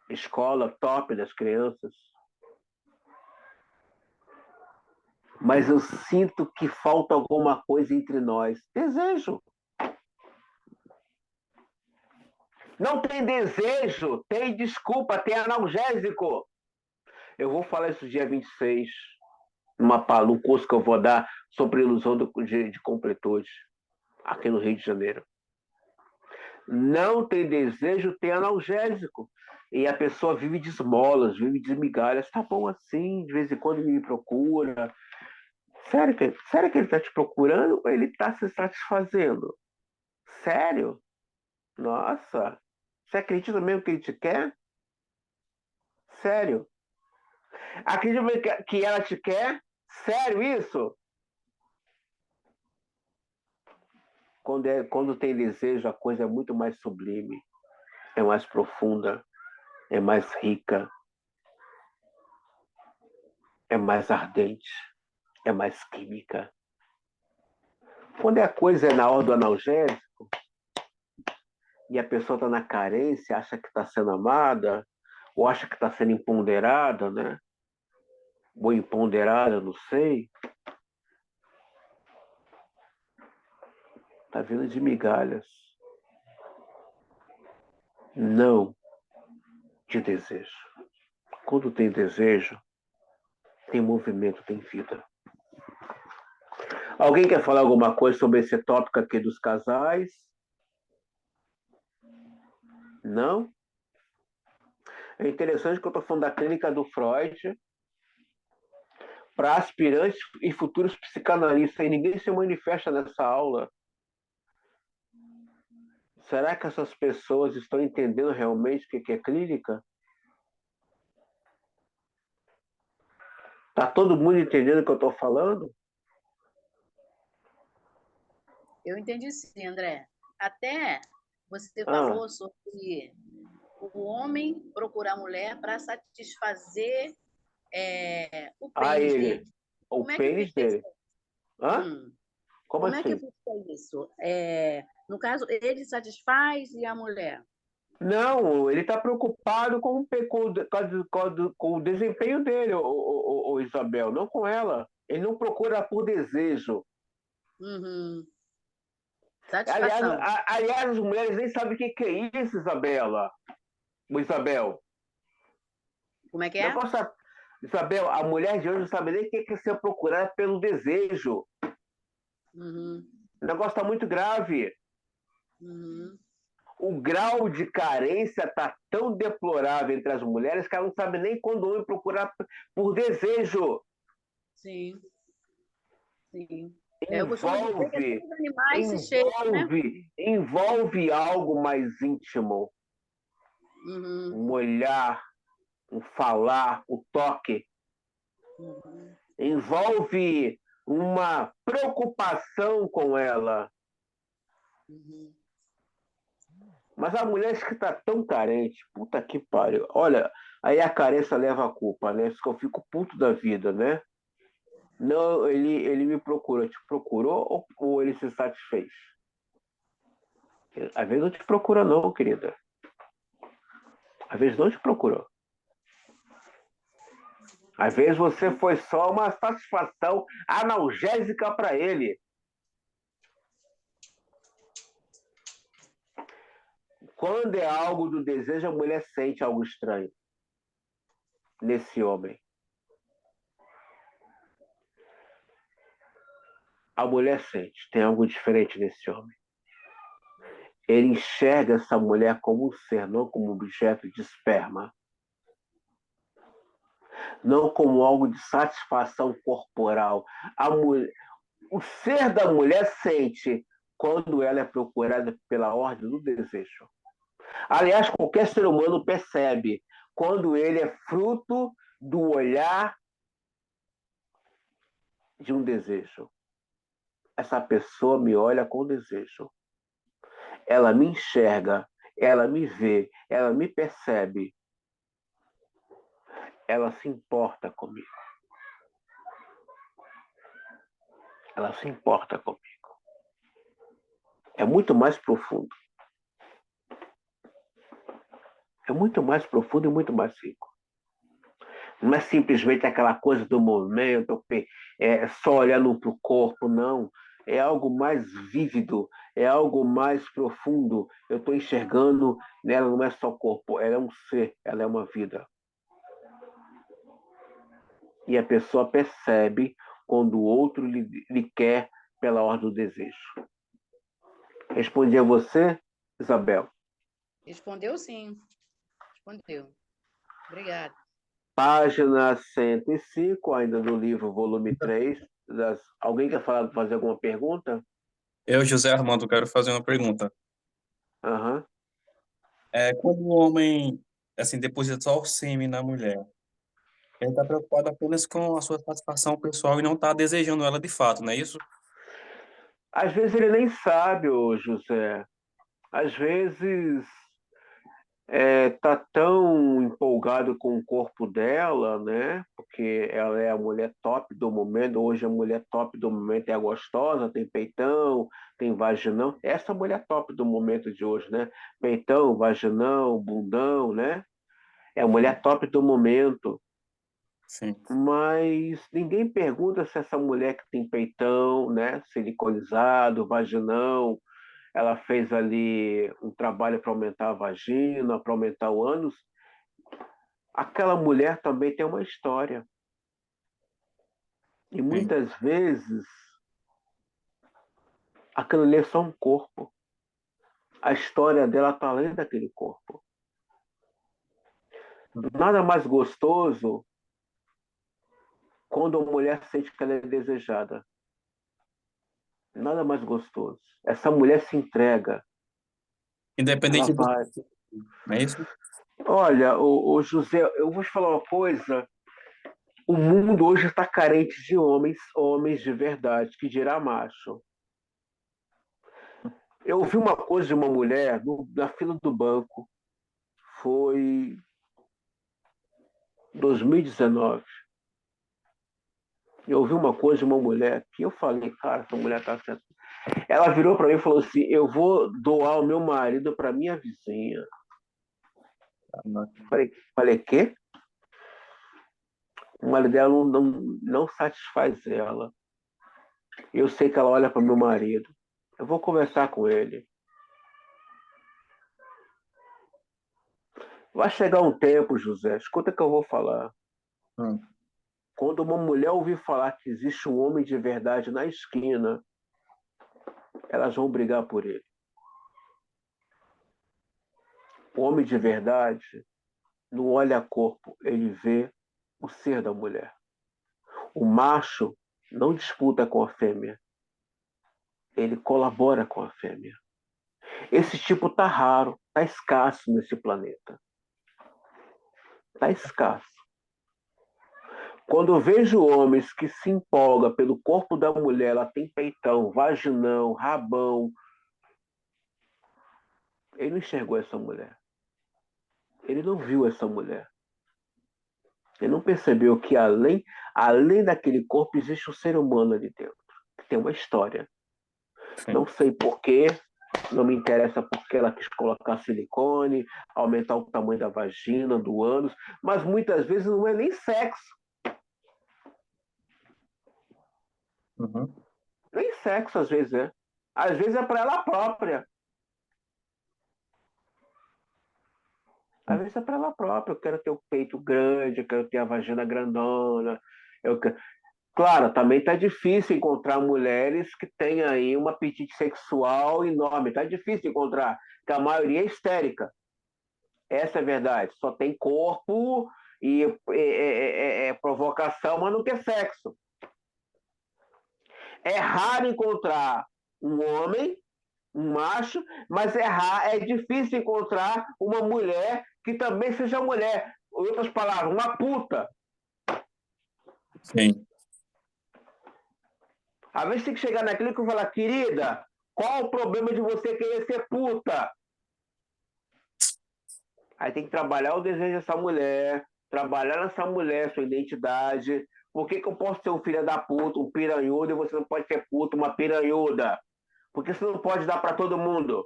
A: Escola top das crianças. Mas eu sinto que falta alguma coisa entre nós. Desejo. Não tem desejo, tem desculpa, tem analgésico. Eu vou falar isso dia 26, num curso que eu vou dar sobre ilusão de completude, aqui no Rio de Janeiro. Não tem desejo, tem analgésico. E a pessoa vive de esmolas, vive de migalhas. Tá bom assim, de vez em quando me procura. Sério que ele está te procurando ou ele está se satisfazendo? Sério? Nossa, você acredita mesmo que ele te quer? Sério. Acredita que ela te quer? Sério isso? Quando tem desejo, a coisa é muito mais sublime, é mais profunda, é mais rica, é mais ardente, é mais química. Quando a coisa é na hora do analgésico e a pessoa está na carência, acha que está sendo amada, ou acha que está sendo empoderada, né? Ou empoderada, não sei. Está vindo de migalhas. Não de desejo. Quando tem desejo, tem movimento, tem vida. Alguém quer falar alguma coisa sobre esse tópico aqui dos casais? Não? É interessante que eu estou falando da clínica do Freud para aspirantes e futuros psicanalistas, e ninguém se manifesta nessa aula. Será que essas pessoas estão entendendo realmente o que é clínica? Está todo mundo entendendo o que eu estou falando?
C: Eu entendi sim, André. Até você falou sobre o homem procurar a mulher para satisfazer o pênis
A: ele.
C: dele.
A: O
C: Como é que
A: pênis
C: fica isso?
A: dele. Hã? Como
C: Como é que
A: assim?
C: fica isso? No caso, ele satisfaz e a mulher?
A: Não, ele está preocupado com o desempenho dele, o Isabel, não com ela. Ele não procura por desejo.
C: Uhum.
A: Aliás,
C: Satisfação.
A: aliás, as mulheres nem sabem o que é isso, Isabela. Isabel.
C: Como é que
A: O
C: é?
A: negócio, Isabel, a mulher de hoje não sabe nem o que é ser procurada pelo desejo.
C: Uhum.
A: O negócio está muito grave.
C: Uhum.
A: O grau de carência está tão deplorável entre as mulheres que ela não sabe nem quando o homem procurar por desejo.
C: Sim, sim. Eu costumo dizer que até
A: Envolve,
C: os animais se cheiram, né?
A: envolve algo mais íntimo.
C: Uhum.
A: Um olhar, um falar, o toque.
C: Uhum.
A: Envolve uma preocupação com ela.
C: Uhum.
A: Mas a mulher que está tão carente, puta que pariu. Olha, aí a carência leva a culpa, né? Isso que eu fico puto da vida, né? Não, ele me procurou. Te procurou ou ele se satisfez? Às vezes não te procura não, querida. Às vezes não te procurou. Às vezes você foi só uma satisfação analgésica para ele. Quando é algo do desejo, a mulher sente algo estranho nesse homem. A mulher sente, tem algo diferente nesse homem. Ele enxerga essa mulher como um ser, não como um objeto de esperma. Não como algo de satisfação corporal. O ser da mulher sente quando ela é procurada pela ordem do desejo. Aliás, qualquer ser humano percebe quando ele é fruto do olhar de um desejo. Essa pessoa me olha com desejo. Ela me enxerga, ela me vê, ela me percebe. Ela se importa comigo. Ela se importa comigo. É muito mais profundo. É muito mais profundo e muito mais rico. Não é simplesmente aquela coisa do momento, só olhando para o corpo, não. É algo mais vívido, é algo mais profundo. Eu estou enxergando nela, não é só corpo, ela é um ser, ela é uma vida. E a pessoa percebe quando o outro lhe quer pela ordem do desejo. Respondi a você, Isabel?
C: Respondeu sim. Respondeu. Obrigada.
A: Página 105, ainda do livro, volume 3. Alguém quer fazer alguma pergunta?
D: Eu, José Armando, quero fazer uma pergunta.
A: Aham.
D: Quando o homem assim, deposita só o sêmen na mulher. Ele está preocupado apenas com a sua satisfação pessoal e não está desejando ela de fato, não é isso?
A: Às vezes ele nem sabe, ô José. Às vezes tá tão empolgado com o corpo dela, né? Porque ela é a mulher top do momento. Hoje a mulher top do momento é a gostosa, tem peitão, tem vaginão. Essa mulher top do momento de hoje, né? Peitão, vaginão, bundão, né? É a mulher top do momento.
D: Sim,
A: Mas ninguém pergunta se essa mulher que tem peitão, né? Siliconizado, vaginão, ela fez ali um trabalho para aumentar a vagina, para aumentar o ânus. Aquela mulher também tem uma história. E
D: sim.
A: muitas vezes aquilo ali é só um corpo. A história dela está além daquele corpo. Nada mais gostoso quando a mulher sente que ela é desejada. Nada mais gostoso. Essa mulher se entrega. Ela
D: Independente do
A: vai.
D: não é isso?
A: Olha, o José, eu vou te falar uma coisa. O mundo hoje está carente de homens, homens de verdade, que dirá macho. Eu ouvi uma coisa de uma mulher na fila do banco, foi 2019. Eu ouvi uma coisa de uma mulher que eu falei, cara, essa mulher tá certa. Ela virou para mim e falou assim: eu vou doar o meu marido para minha vizinha. Falei, quê? O marido dela não satisfaz ela. Eu sei que ela olha para meu marido. Eu vou conversar com ele. Vai chegar um tempo, José, escuta que eu vou falar.
D: Hum,
A: Quando uma mulher ouvir falar que existe um homem de verdade na esquina, elas vão brigar por ele. O homem de verdade não olha corpo, ele vê o ser da mulher. O macho não disputa com a fêmea, ele colabora com a fêmea. Esse tipo tá raro, tá escasso nesse planeta. Tá escasso. Quando eu vejo homens que se empolgam pelo corpo da mulher, ela tem peitão, vaginão, rabão, ele não enxergou essa mulher. Ele não viu essa mulher. Ele não percebeu que além daquele corpo existe um ser humano ali dentro, que tem uma história. Não
D: sim.
A: sei porquê, não me interessa porque ela quis colocar silicone, aumentar o tamanho da vagina, do ânus, mas muitas vezes não é nem sexo.
D: Uhum.
A: Nem sexo às vezes é. Às vezes é para ela própria. Às vezes é para ela própria. Eu quero ter o peito grande, eu quero ter a vagina grandona. Eu quero... Claro, também está difícil encontrar mulheres que tenham aí um apetite sexual enorme. Está difícil encontrar, porque a maioria é histérica. Essa é a verdade. Só tem corpo e provocação, mas não quer sexo. É raro encontrar um homem, um macho, mas é difícil encontrar uma mulher que também seja mulher. Em outras palavras, uma puta.
D: Sim.
A: Às vezes tem que chegar naquilo que eu falar, querida, qual o problema de você querer ser puta? Aí tem que trabalhar o desejo dessa mulher, trabalhar nessa mulher, sua identidade. Por que eu posso ser um filho da puta, um piranhudo, e você não pode ser puta, uma piranhuda? Por que você não pode dar para todo mundo?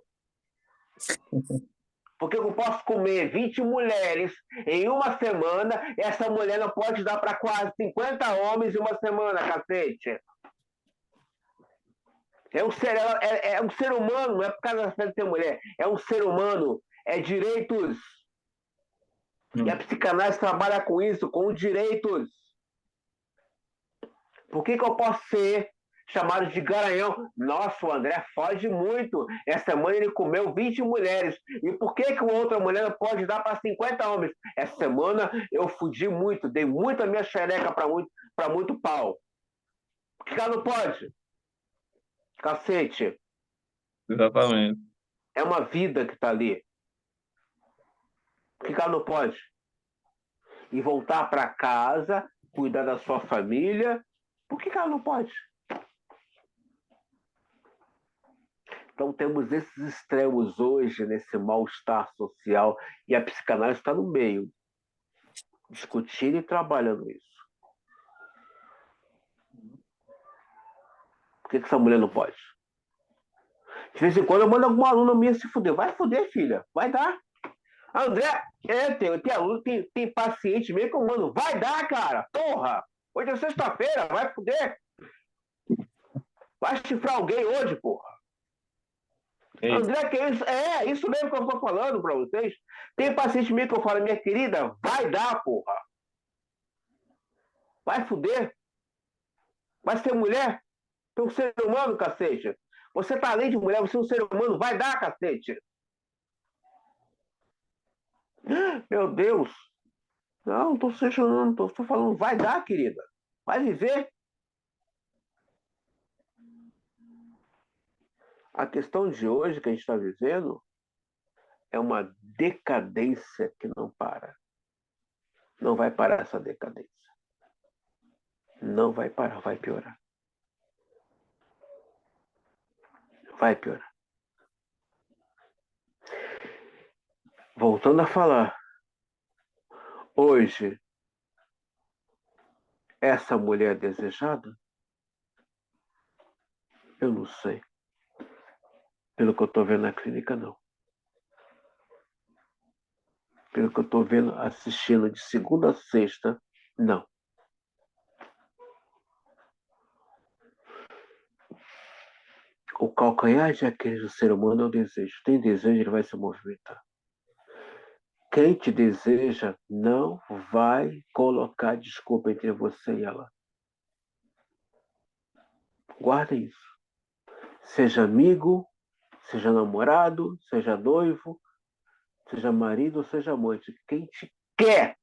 A: Porque eu posso comer 20 mulheres em uma semana, e essa mulher não pode dar para quase 50 homens em uma semana, cacete. É um ser humano, não é por causa da ser mulher. É um ser humano, é direitos. E a psicanálise trabalha com isso, com direitos. Por que eu posso ser chamado de garanhão? Nossa, o André foge muito. Essa semana ele comeu 20 mulheres. E por que uma outra mulher não pode dar para 50 homens? Essa semana eu fudi muito, dei muita minha xereca para muito pau. Por que ela não pode? Cacete.
D: Exatamente.
A: É uma vida que está ali. Por que ela não pode? E voltar para casa, cuidar da sua família. Por que ela não pode? Então temos esses extremos hoje, nesse mal-estar social, e a psicanálise está no meio, discutindo e trabalhando isso. Por que essa mulher não pode? De vez em quando eu mando alguma aluna minha se fuder. Vai fuder, filha. Vai dar. André, tem aluno, tem paciente mesmo que eu mando. Vai dar, cara. Porra. Hoje é sexta-feira. Vai fuder. Vai chifrar alguém hoje, porra.
D: Ei,
A: André, que é isso? É, isso mesmo que eu tô falando pra vocês. Tem paciente mesmo que eu falo, minha querida, vai dar, porra. Vai fuder. Vai ser mulher. Tu é um ser humano, cacete. Você tá além de mulher, você é um ser humano. Vai dar, cacete. Meu Deus. Não, não tô questionando, tô falando, vai dar, querida. Vai viver. A questão de hoje que a gente está vivendo é uma decadência que não para. Não vai parar essa decadência. Não vai parar, vai piorar. Vai piorar. Voltando a falar, hoje, essa mulher desejada, eu não sei. Pelo que eu estou vendo na clínica, não. Pelo que eu estou vendo, assistindo de segunda a sexta, não. O calcanhar de Aquiles do ser humano é o desejo. Tem desejo, ele vai se movimentar. Quem te deseja não vai colocar desculpa entre você e ela. Guarda isso. Seja amigo, seja namorado, seja noivo, seja marido ou seja amante. Quem te quer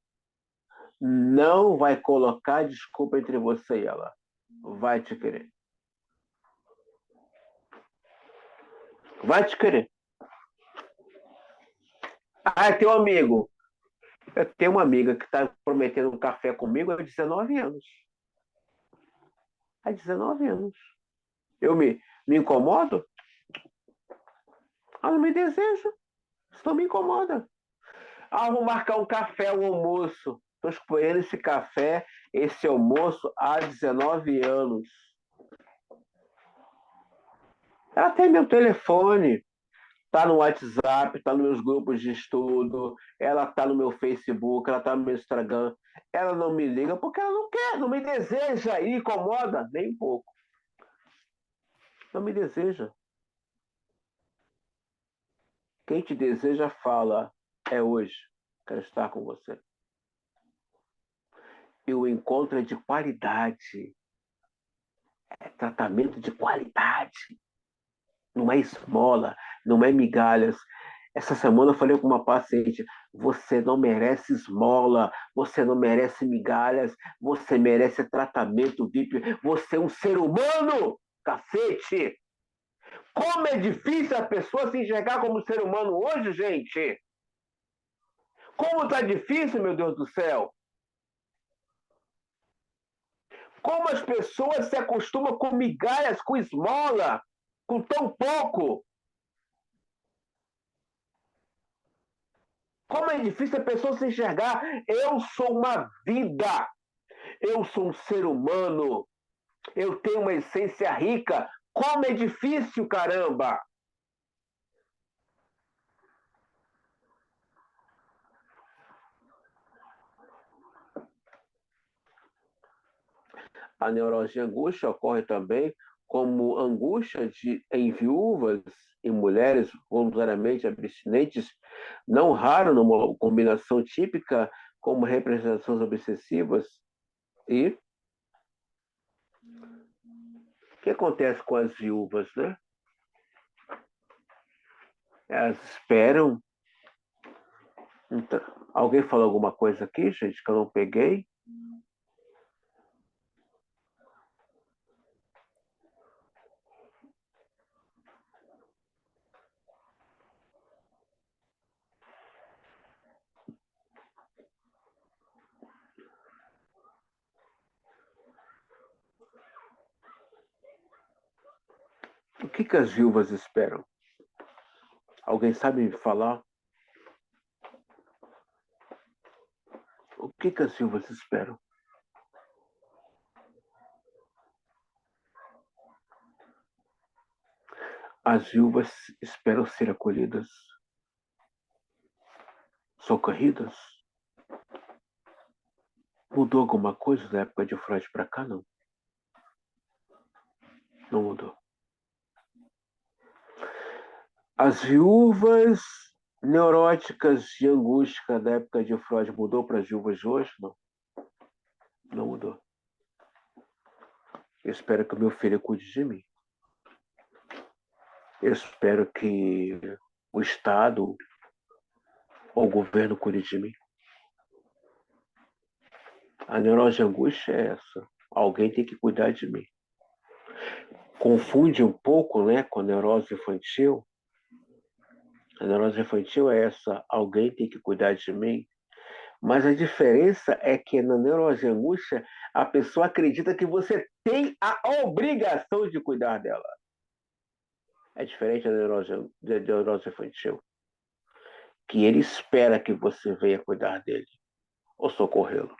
A: não vai colocar desculpa entre você e ela. Vai te querer. Vai te querer. Ah, tem um amigo. Eu tenho uma amiga que está prometendo um café comigo há 19 anos. Há 19 anos. Eu me incomodo? Ela não me deseja. Isso não me incomoda. Ah, vou marcar um café, um almoço. Estou escolhendo esse café, esse almoço há 19 anos. Ela tem meu telefone, está no WhatsApp, está nos meus grupos de estudo, ela está no meu Facebook, ela está no meu Instagram. Ela não me liga porque ela não quer, não me deseja e incomoda nem um pouco. Não me deseja. Quem te deseja fala, é hoje, quero estar com você. E o encontro é de qualidade. É tratamento de qualidade. Não é esmola, não é migalhas. Essa semana eu falei com uma paciente: você não merece esmola, você não merece migalhas, você merece tratamento VIP, você é um ser humano, cacete! Como é difícil a pessoa se enxergar como ser humano hoje, gente! Como tá difícil, meu Deus do céu! Como as pessoas se acostumam com migalhas, com esmola, com tão pouco. Como é difícil a pessoa se enxergar. Eu sou uma vida. Eu sou um ser humano. Eu tenho uma essência rica. Como é difícil, caramba! A neurose de angústia ocorre também como angústia em viúvas e mulheres voluntariamente abstinentes, não raro numa combinação típica como representações obsessivas. E o que acontece com as viúvas, né? Elas esperam. Então, alguém falou alguma coisa aqui, gente, que eu não peguei? O que as viúvas esperam? Alguém sabe me falar? O que as viúvas esperam? As viúvas esperam ser acolhidas, socorridas. Mudou alguma coisa da época de Freud para cá? Não. Não mudou. As viúvas neuróticas de angústia da época de Freud mudou para as viúvas de hoje? Não. Não mudou. Eu espero que o meu filho cuide de mim. Eu espero que o Estado ou o governo cuide de mim. A neurose de angústia é essa. Alguém tem que cuidar de mim. Confunde um pouco, né, com a neurose infantil. A neurose infantil é essa. Alguém tem que cuidar de mim. Mas a diferença é que na neurose de angústia, a pessoa acredita que você tem a obrigação de cuidar dela. É diferente da neurose infantil, que ele espera que você venha cuidar dele ou socorrê-lo.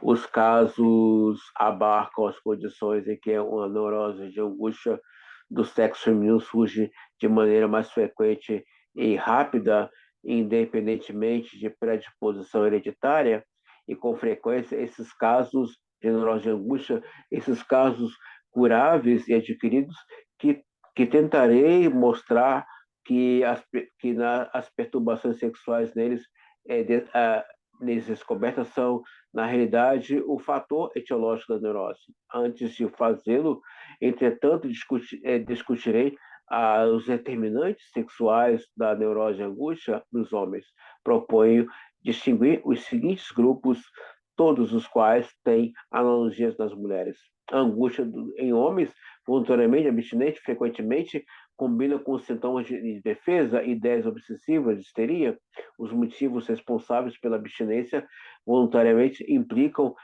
A: Os casos abarcam as condições em que uma neurose de angústia do sexo feminino surge de maneira mais frequente e rápida, independentemente de predisposição hereditária, e com frequência esses casos de neurose de angústia, esses casos curáveis e adquiridos, que tentarei mostrar que as perturbações sexuais neles, neles descobertas são, na realidade, o fator etiológico da neurose. Antes de fazê-lo, entretanto, discutirei os determinantes sexuais da neurose e angústia nos homens. Proponho distinguir os seguintes grupos, todos os quais têm analogias nas mulheres. A angústia em homens, voluntariamente abstinente, frequentemente combina com sintomas de defesa, ideias obsessivas, histeria. Os motivos responsáveis pela abstinência voluntariamente implicam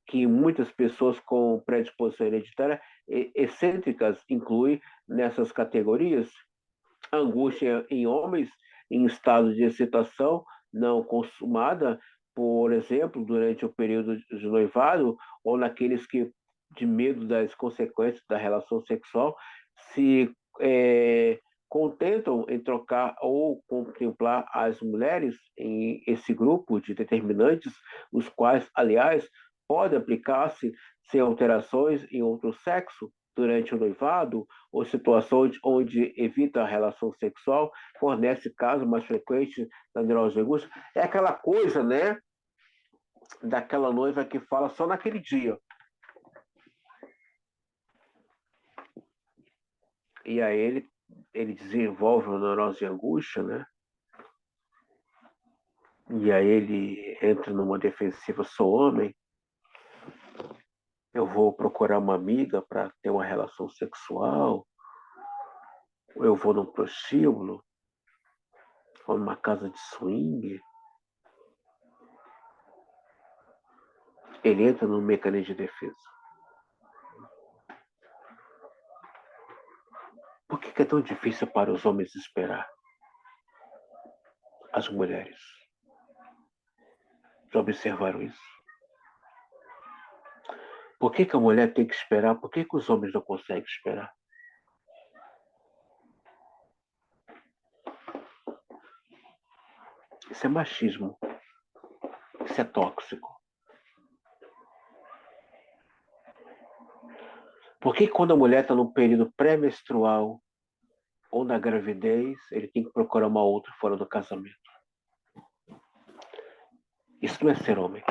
A: que muitas pessoas com predisposição hereditária excêntricas incluem nessas categorias. A angústia em homens em estado de excitação não consumada, por exemplo, durante o período de noivado, ou naqueles que, de medo das consequências da relação sexual, se contentam em trocar ou contemplar as mulheres em esse grupo de determinantes, os quais, aliás, podem aplicar-se sem alterações em outro sexo durante o noivado, ou situações onde evita a relação sexual, fornece casos mais frequentes da neurose de angústia. É aquela coisa, né, daquela noiva que fala só naquele dia. E aí ele desenvolve uma neurose de angústia, né? E aí ele entra numa defensiva, sou homem, eu vou procurar uma amiga para ter uma relação sexual, ou eu vou num prostíbulo, ou numa casa de swing. Ele entra num mecanismo de defesa. Por que é tão difícil para os homens esperar? As mulheres. Já observaram isso? Por que a mulher tem que esperar? Por que os homens não conseguem esperar? Isso é machismo. Isso é tóxico. Por que quando a mulher está no período pré-menstrual ou na gravidez, ele tem que procurar uma outra fora do casamento? Isso não é ser homem.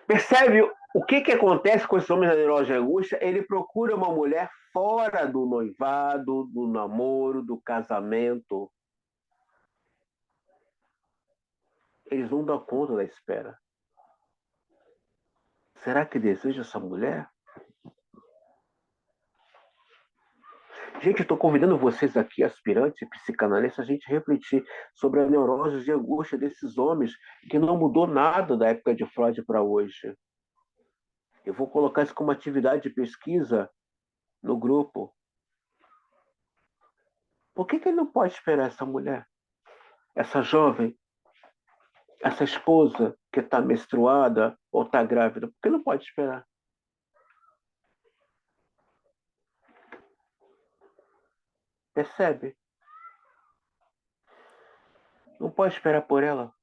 A: Percebe o que acontece com esse homem da neurose de angústia? Ele procura uma mulher fora do noivado, do namoro, do casamento. Eles não dão conta da espera. Será que deseja essa mulher? Gente, eu estou convidando vocês aqui, aspirantes e psicanalistas, a gente refletir sobre a neurose de angústia desses homens que não mudou nada da época de Freud para hoje. Eu vou colocar isso como atividade de pesquisa no grupo. Por que ele não pode esperar essa mulher, essa jovem, essa esposa que está menstruada ou está grávida? Por que não pode esperar? Percebe? Não pode esperar por ela.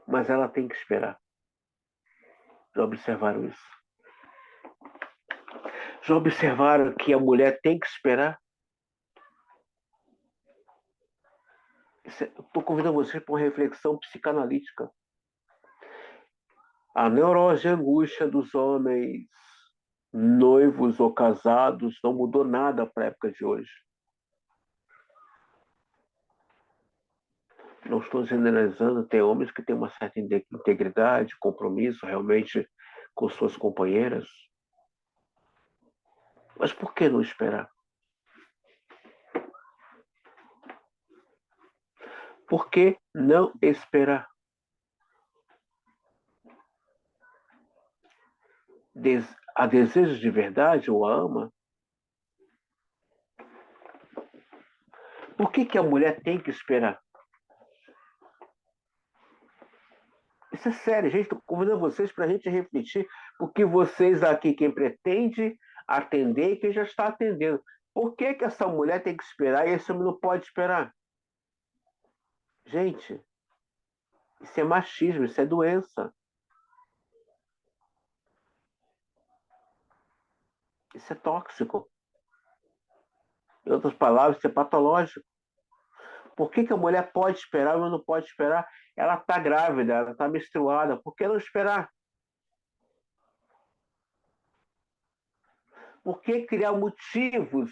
A: Mas ela tem que esperar. Já observaram isso? Já observaram que a mulher tem que esperar? Estou convidando vocês para uma reflexão psicanalítica. A neurose e a angústia dos homens noivos ou casados não mudou nada para a época de hoje. Não estou generalizando, tem homens que têm uma certa integridade, compromisso realmente com suas companheiras. Mas por que não esperar? Por que não esperar? A deseja de verdade ou a ama? Por que a mulher tem que esperar? Isso é sério, gente. Estou convidando vocês para a gente refletir, porque vocês aqui, quem pretende atender e quem já está atendendo. Por que essa mulher tem que esperar e esse homem não pode esperar? Gente, isso é machismo, isso é doença. Isso é tóxico. Em outras palavras, isso é patológico. Por que a mulher pode esperar e o homem não pode esperar? Ela está grávida, ela está menstruada. Por que não esperar? Por que criar motivos?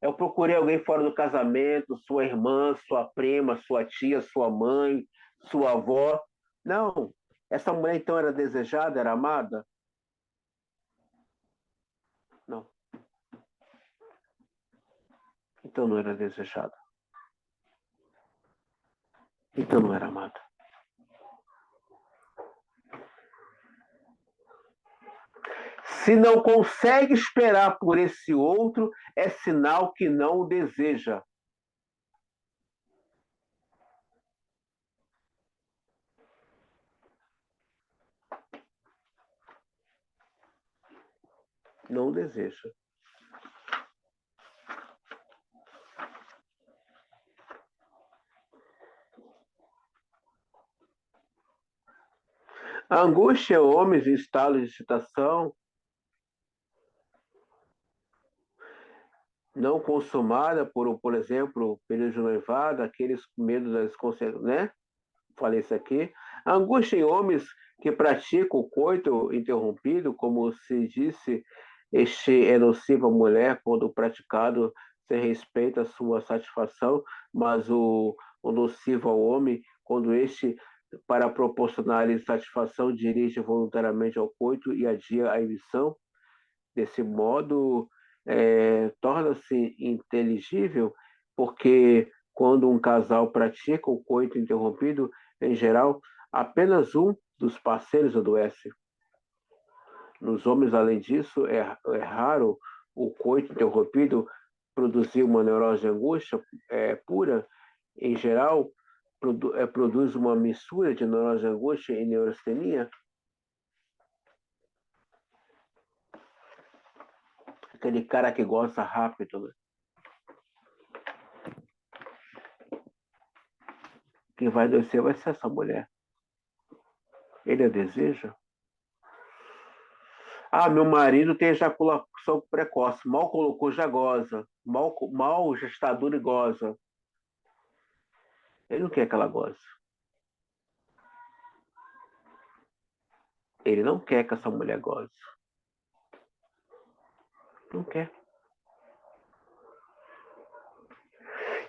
A: Eu procurei alguém fora do casamento, sua irmã, sua prima, sua tia, sua mãe, sua avó. Não. Essa mulher então era desejada, era amada? Não. Então não era desejada. Então não era amada. Se não consegue esperar por esse outro, é sinal que não o deseja. Não o deseja. A angústia é homens em estado de excitação não consumada por exemplo, período de noivado, aqueles com medo das consequências, né? Falei isso aqui. A angústia em homens que praticam o coito interrompido, como se disse, este é nocivo à mulher quando praticado sem respeito à sua satisfação, mas o nocivo ao homem quando este, para proporcionar-lhe satisfação, dirige voluntariamente ao coito e adia a emissão. Desse modo, torna-se inteligível, porque quando um casal pratica o coito interrompido, em geral, apenas um dos parceiros adoece. Nos homens, além disso, é raro o coito interrompido produzir uma neurose de angústia pura. Em geral, produz uma mistura de neurose de angústia e neurastenia. Aquele cara que gosta rápido, né? Quem vai descer vai ser essa mulher. Ele a deseja. Ah, meu marido tem ejaculação precoce. Mal colocou, já goza. Mal já está dura e goza. Ele não quer que ela goze. Ele não quer que essa mulher goze. Não quer.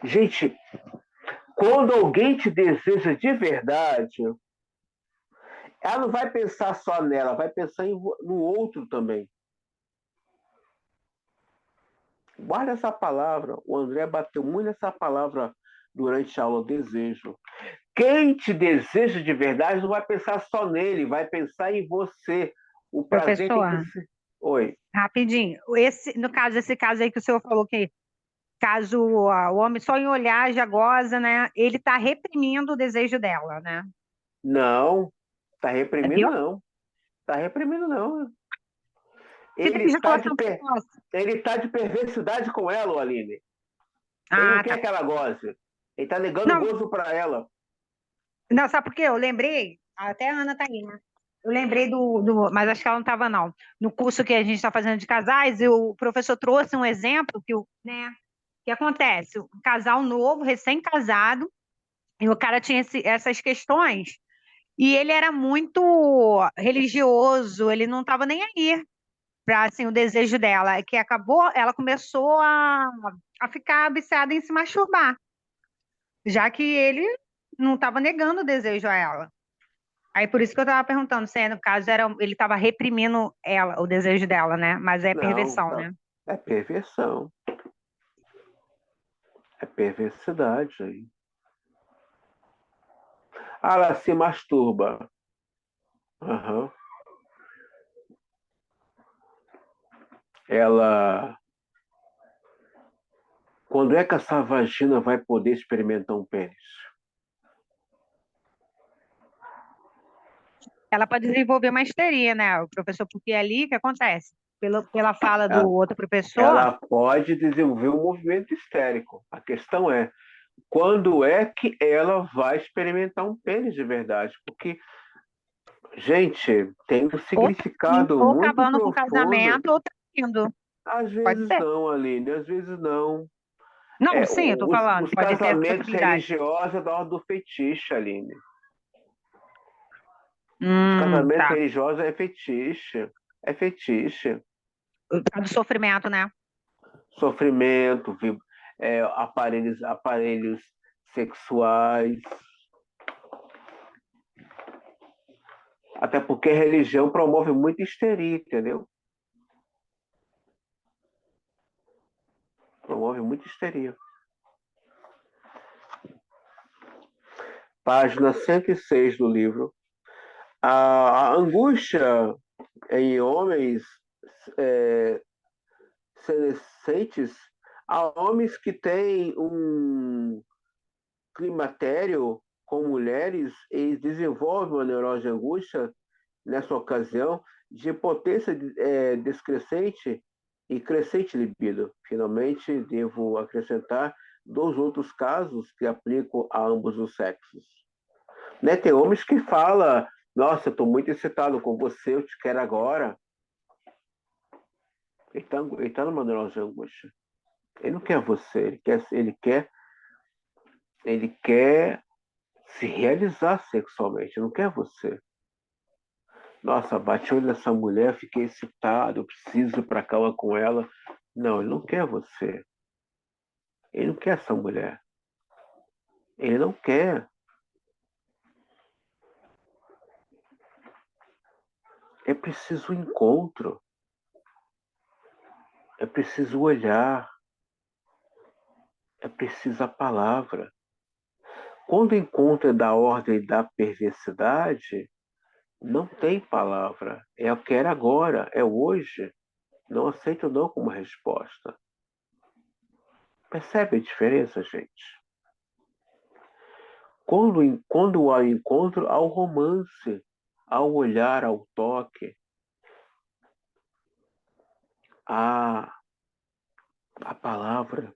A: Gente, quando alguém te deseja de verdade, ela não vai pensar só nela, vai pensar no outro também. Guarda essa palavra. O André bateu muito nessa palavra durante a aula, desejo. Quem te deseja de verdade não vai pensar só nele, vai pensar em você. O prazer tem que
B: Professor,
A: ser. Oi.
B: rapidinho. No caso, esse caso aí que o senhor falou que caso o homem só em olhar já goza, né? Ele está reprimindo o desejo dela, né?
A: Não, tá reprimindo,
B: Viu?
A: não. Tá reprimindo, não.
B: Que
A: Ele
B: tem
A: tá de,
B: ejaculação precoce.
A: ele tá de perversidade com ela, ô Aline. Ele não
B: Ah,
A: quer
B: tá.
A: que ela goze. Ele tá negando
B: Não,
A: gozo para ela.
B: não, sabe por quê? Eu lembrei, até a Ana tá aí, né? Eu lembrei mas acho que ela não estava, não. No curso que a gente está fazendo de casais, o professor trouxe um exemplo né? Que acontece? Um casal novo, recém-casado, e o cara tinha essas questões, e ele era muito religioso, ele não estava nem aí para assim, o desejo dela, que acabou, ela começou a ficar viciada em se masturbar, já que ele não estava negando o desejo a ela. Aí por isso que eu estava perguntando se no caso ele estava reprimindo ela, o desejo dela, né? Mas é
A: Não,
B: perversão,
A: tá.
B: né?
A: É perversão. É perversidade aí. Ah, ela se masturba. Aham. Ela. Quando é que essa vagina vai poder experimentar um pênis?
B: Ela pode desenvolver uma histeria, né, o professor? Porque ali, o que acontece? Pela fala do
A: Ela,
B: outro professor,
A: ela pode desenvolver um movimento histérico. A questão é, quando é que ela vai experimentar um pênis de verdade? Porque, gente, tem um
B: ou,
A: significado
B: ou
A: muito
B: acabando com o
A: profundo.
B: casamento, ou traindo.
A: Às
B: Pode
A: vezes
B: ser.
A: não, Aline, às vezes não.
B: Não, sim, eu tô falando.
A: Os
B: Pode ter essa
A: casamentos
B: possibilidade.
A: religiosos é da ordem do fetiche, Aline. Os casamentos
B: Tá.
A: religiosos é fetiche. É fetiche.
B: Por causa do sofrimento, né?
A: Sofrimento, aparelhos sexuais. Até porque a religião promove muita histeria, entendeu? Promove muita histeria. Página 106 do livro. A angústia em homens é, senescentes, há homens que têm um climatério com mulheres e desenvolvem uma neurose de angústia nessa ocasião de potência descrescente e crescente libido. Finalmente, devo acrescentar dois outros casos que aplicam a ambos os sexos. Né? Tem homens que falam, nossa, eu estou muito excitado com você, eu te quero agora. Ele tá numa neurose de angústia. Ele não quer você, ele quer se realizar sexualmente, ele não quer você. Nossa, bati o olho nessa mulher, fiquei excitado, eu preciso ir pra cama com ela. Não, ele não quer você. Ele não quer essa mulher. Ele não quer. É preciso um encontro. É preciso olhar. É preciso a palavra. Quando o encontro é da ordem da perversidade, não tem palavra. É eu quero agora, é hoje. Não aceito não como resposta. Percebe a diferença, gente? Quando há encontro, há o romance, ao olhar, ao toque, há a palavra.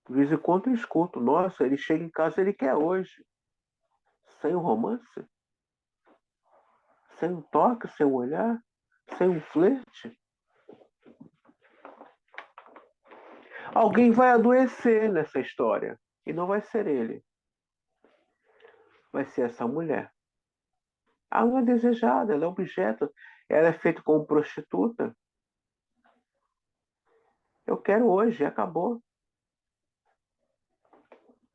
A: De vez em quando eu escuto, nossa, ele chega em casa, ele quer hoje. Sem um romance, sem um toque, sem um olhar, sem um flerte. Alguém vai adoecer nessa história. E não vai ser ele. Vai ser essa mulher. Ela não é desejada, ela é objeto. Ela é feita como prostituta. Eu quero hoje, acabou.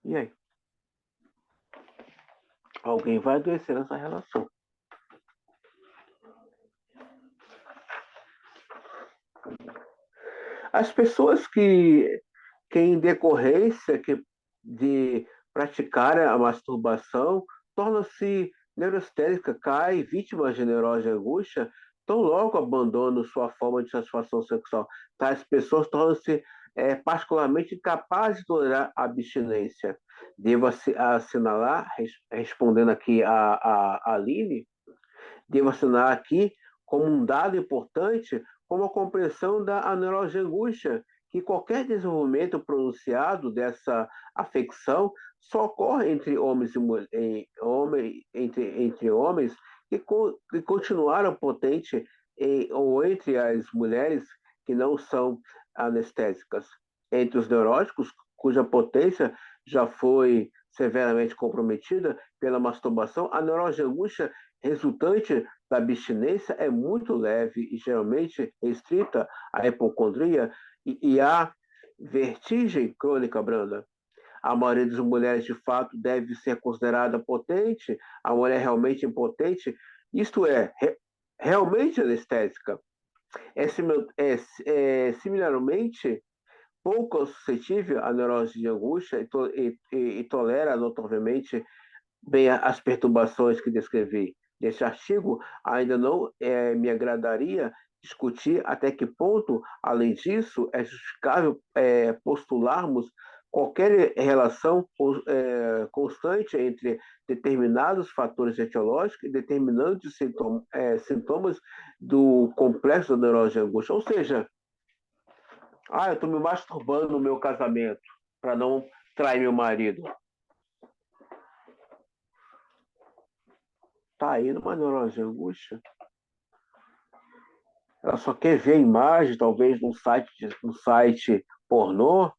A: E aí? Alguém vai adoecer nessa relação. As pessoas que em decorrência, que de praticar a masturbação tornam-se neurasténica, cai vítima de neurose e angústia, tão logo abandonam sua forma de satisfação sexual. Tais pessoas tornam-se particularmente incapazes de tolerar a abstinência. Devo assinalar, respondendo aqui a Aline, devo assinalar aqui como um dado importante, como a compreensão da neurose de angústia, que qualquer desenvolvimento pronunciado dessa afecção só ocorre entre homens e entre homens que continuaram potente ou entre as mulheres que não são anestésicas. Entre os neuróticos, cuja potência já foi severamente comprometida pela masturbação, a neurose de angústia resultante da abstinência é muito leve e geralmente restrita à hipocondria e à vertigem crônica branda. A maioria das mulheres, de fato, deve ser considerada potente, a mulher realmente impotente, isto é, realmente anestésica. Similarmente pouco suscetível à neurose de angústia e tolera notavelmente bem as perturbações que descrevi. Neste artigo, ainda não me agradaria discutir até que ponto, além disso, é justificável postularmos qualquer relação constante entre determinados fatores etiológicos e determinantes sintomas do complexo da neurose de angústia. Ou seja, eu estou me masturbando no meu casamento para não trair meu marido. Tá aí numa neurose de angústia. Ela só quer ver a imagem, talvez, num site pornô.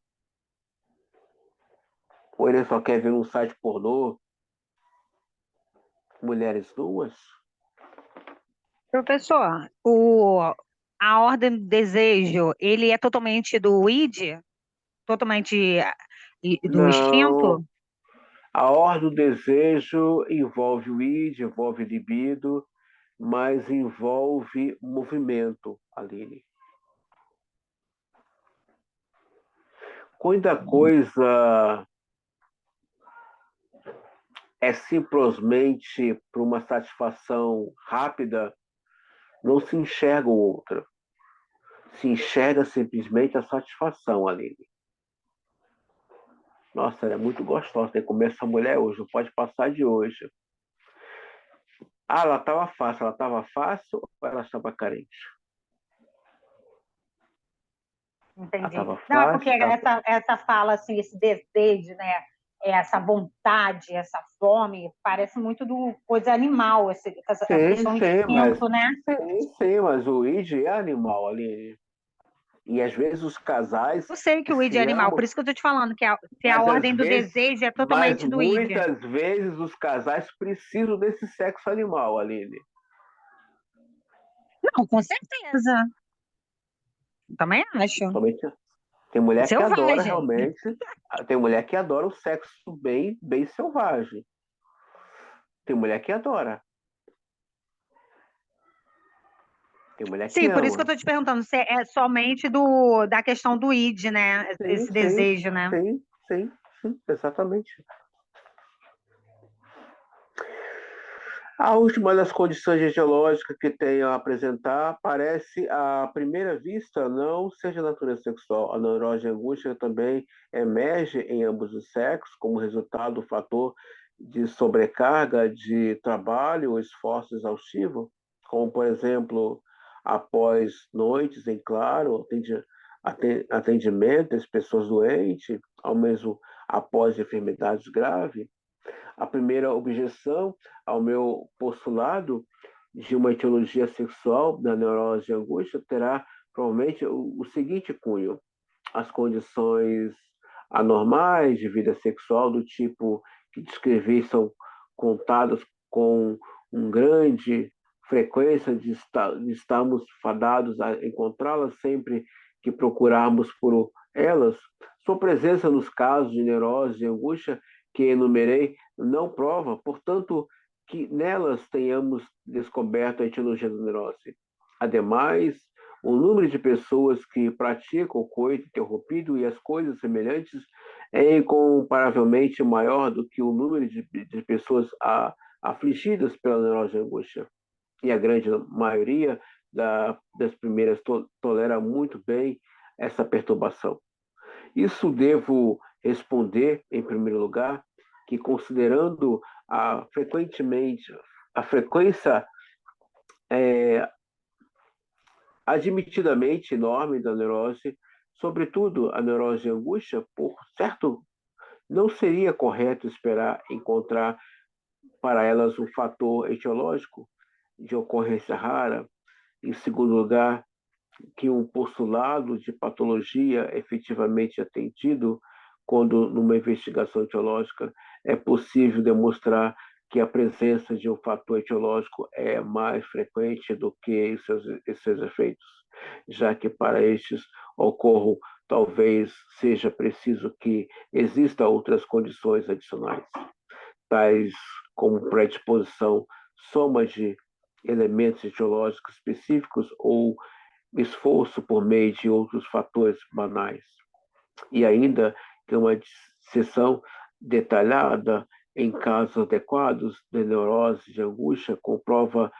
A: Ou ele só quer ver num site pornô mulheres nuas.
B: Professor, a ordem do desejo, ele é totalmente do id? Totalmente do
A: Não.
B: instinto?
A: A ordem do desejo envolve o id, envolve libido, mas envolve movimento, Aline. Quando a coisa é simplesmente para uma satisfação rápida, não se enxerga o outro. Se enxerga simplesmente a satisfação, Aline. Nossa, ela é muito gostosa. Tem que comer essa mulher hoje, não pode passar de hoje. Ela estava fácil. Ela estava fácil ou ela estava carente?
B: Entendi.
A: Ela estava
B: Não, é porque
A: fácil.
B: essa fala, assim, esse desejo, né? Essa vontade, essa fome, parece muito do coisa animal, a questão do instinto, né?
A: Sim, mas o id é animal, Aline. E às vezes os casais
B: Eu sei que o id é
A: se
B: animal,
A: amam,
B: por isso que eu estou te falando que a
A: mas às
B: ordem do
A: vezes,
B: desejo é
A: mas
B: totalmente do id.
A: muitas vezes os casais precisam desse sexo animal, Aline.
B: Não, com certeza. Também acho.
A: Somente tem mulher que adora
B: Selvagem.
A: realmente, tem mulher que adora o sexo bem, bem selvagem. Tem mulher que adora. Tem mulher que
B: Sim, por isso que eu
A: ama.
B: estou te perguntando se é somente da questão do id, né?
A: Sim,
B: Esse
A: sim,
B: desejo, né?
A: sim, exatamente. A última das condições etiológicas que tenho a apresentar parece, à primeira vista, não ser de natureza sexual. A neurose de angústia também emerge em ambos os sexos como resultado do fator de sobrecarga de trabalho ou esforço exaustivo, como, por exemplo, após noites em claro, atendimento às pessoas doentes, ao mesmo após enfermidades graves. A primeira objeção ao meu postulado de uma etiologia sexual da neurose de angústia terá provavelmente o seguinte cunho: as condições anormais de vida sexual do tipo que descrevi são contadas com uma grande frequência de estarmos fadados a encontrá-las sempre que procurarmos por elas. Sua presença nos casos de neurose e angústia que enumerei não prova, portanto, que nelas tenhamos descoberto a etiologia da neurose. Ademais, o número de pessoas que praticam o coito interrompido e as coisas semelhantes é incomparavelmente maior do que o número de pessoas afligidas pela neurose de angústia. E a grande maioria das primeiras tolera muito bem essa perturbação. Isso devo responder, em primeiro lugar, que considerando a frequência admitidamente enorme da neurose, sobretudo a neurose de angústia, por certo, não seria correto esperar encontrar para elas um fator etiológico de ocorrência rara. Em segundo lugar, que um postulado de patologia efetivamente atendido, quando numa investigação etiológica é possível demonstrar que a presença de um fator etiológico é mais frequente do que seus efeitos, já que para estes ocorram, talvez seja preciso que existam outras condições adicionais, tais como predisposição, soma de elementos etiológicos específicos ou esforço por meio de outros fatores banais. E ainda que uma disseção detalhada em casos adequados de neurose de angústia comprova,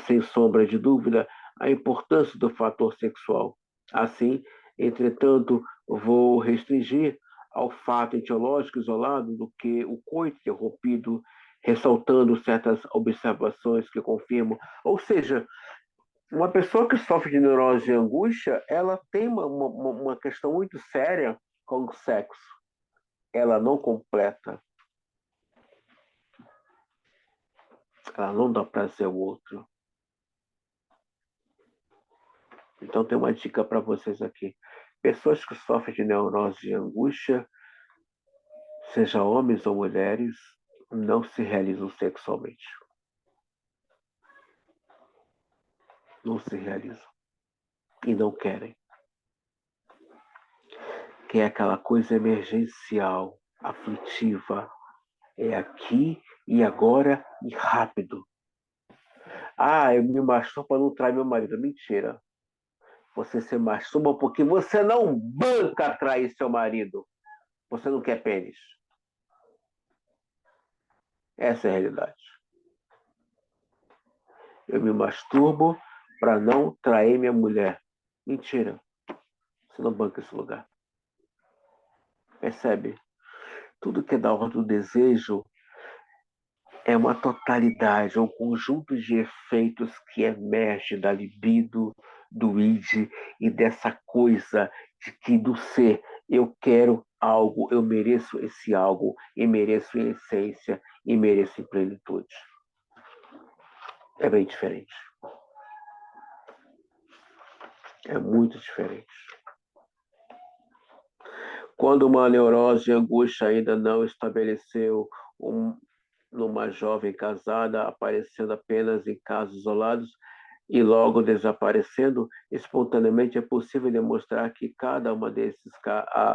A: sem sombra de dúvida, a importância do fator sexual. Assim, entretanto, vou restringir ao fato etiológico isolado do que o coito interrompido, ressaltando certas observações que confirmam. Ou seja, uma pessoa que sofre de neurose e angústia, ela tem uma questão muito séria com o sexo. Ela não completa. Ela não dá prazer ao outro. Então, tem uma dica para vocês aqui. Pessoas que sofrem de neurose e angústia, seja homens ou mulheres, não se realizam sexualmente. Não se realizam. E não querem. Que é aquela coisa emergencial, aflitiva. É aqui e agora e rápido. Eu me masturbo para não trair meu marido. Mentira. Você se masturba porque você não banca trair seu marido. Você não quer pênis. Essa é a realidade. Eu me masturbo para não trair minha mulher. Mentira. Você não banca esse lugar. Percebe? Tudo que é da ordem do desejo é uma totalidade, é um conjunto de efeitos que emerge da libido, do id e dessa coisa de que do ser, eu quero algo, eu mereço esse algo, e mereço em essência, e mereço em plenitude. É bem diferente. É muito diferente. Quando uma neurose de angústia ainda não estabeleceu numa jovem casada, aparecendo apenas em casos isolados e logo desaparecendo, espontaneamente é possível demonstrar que cada uma desses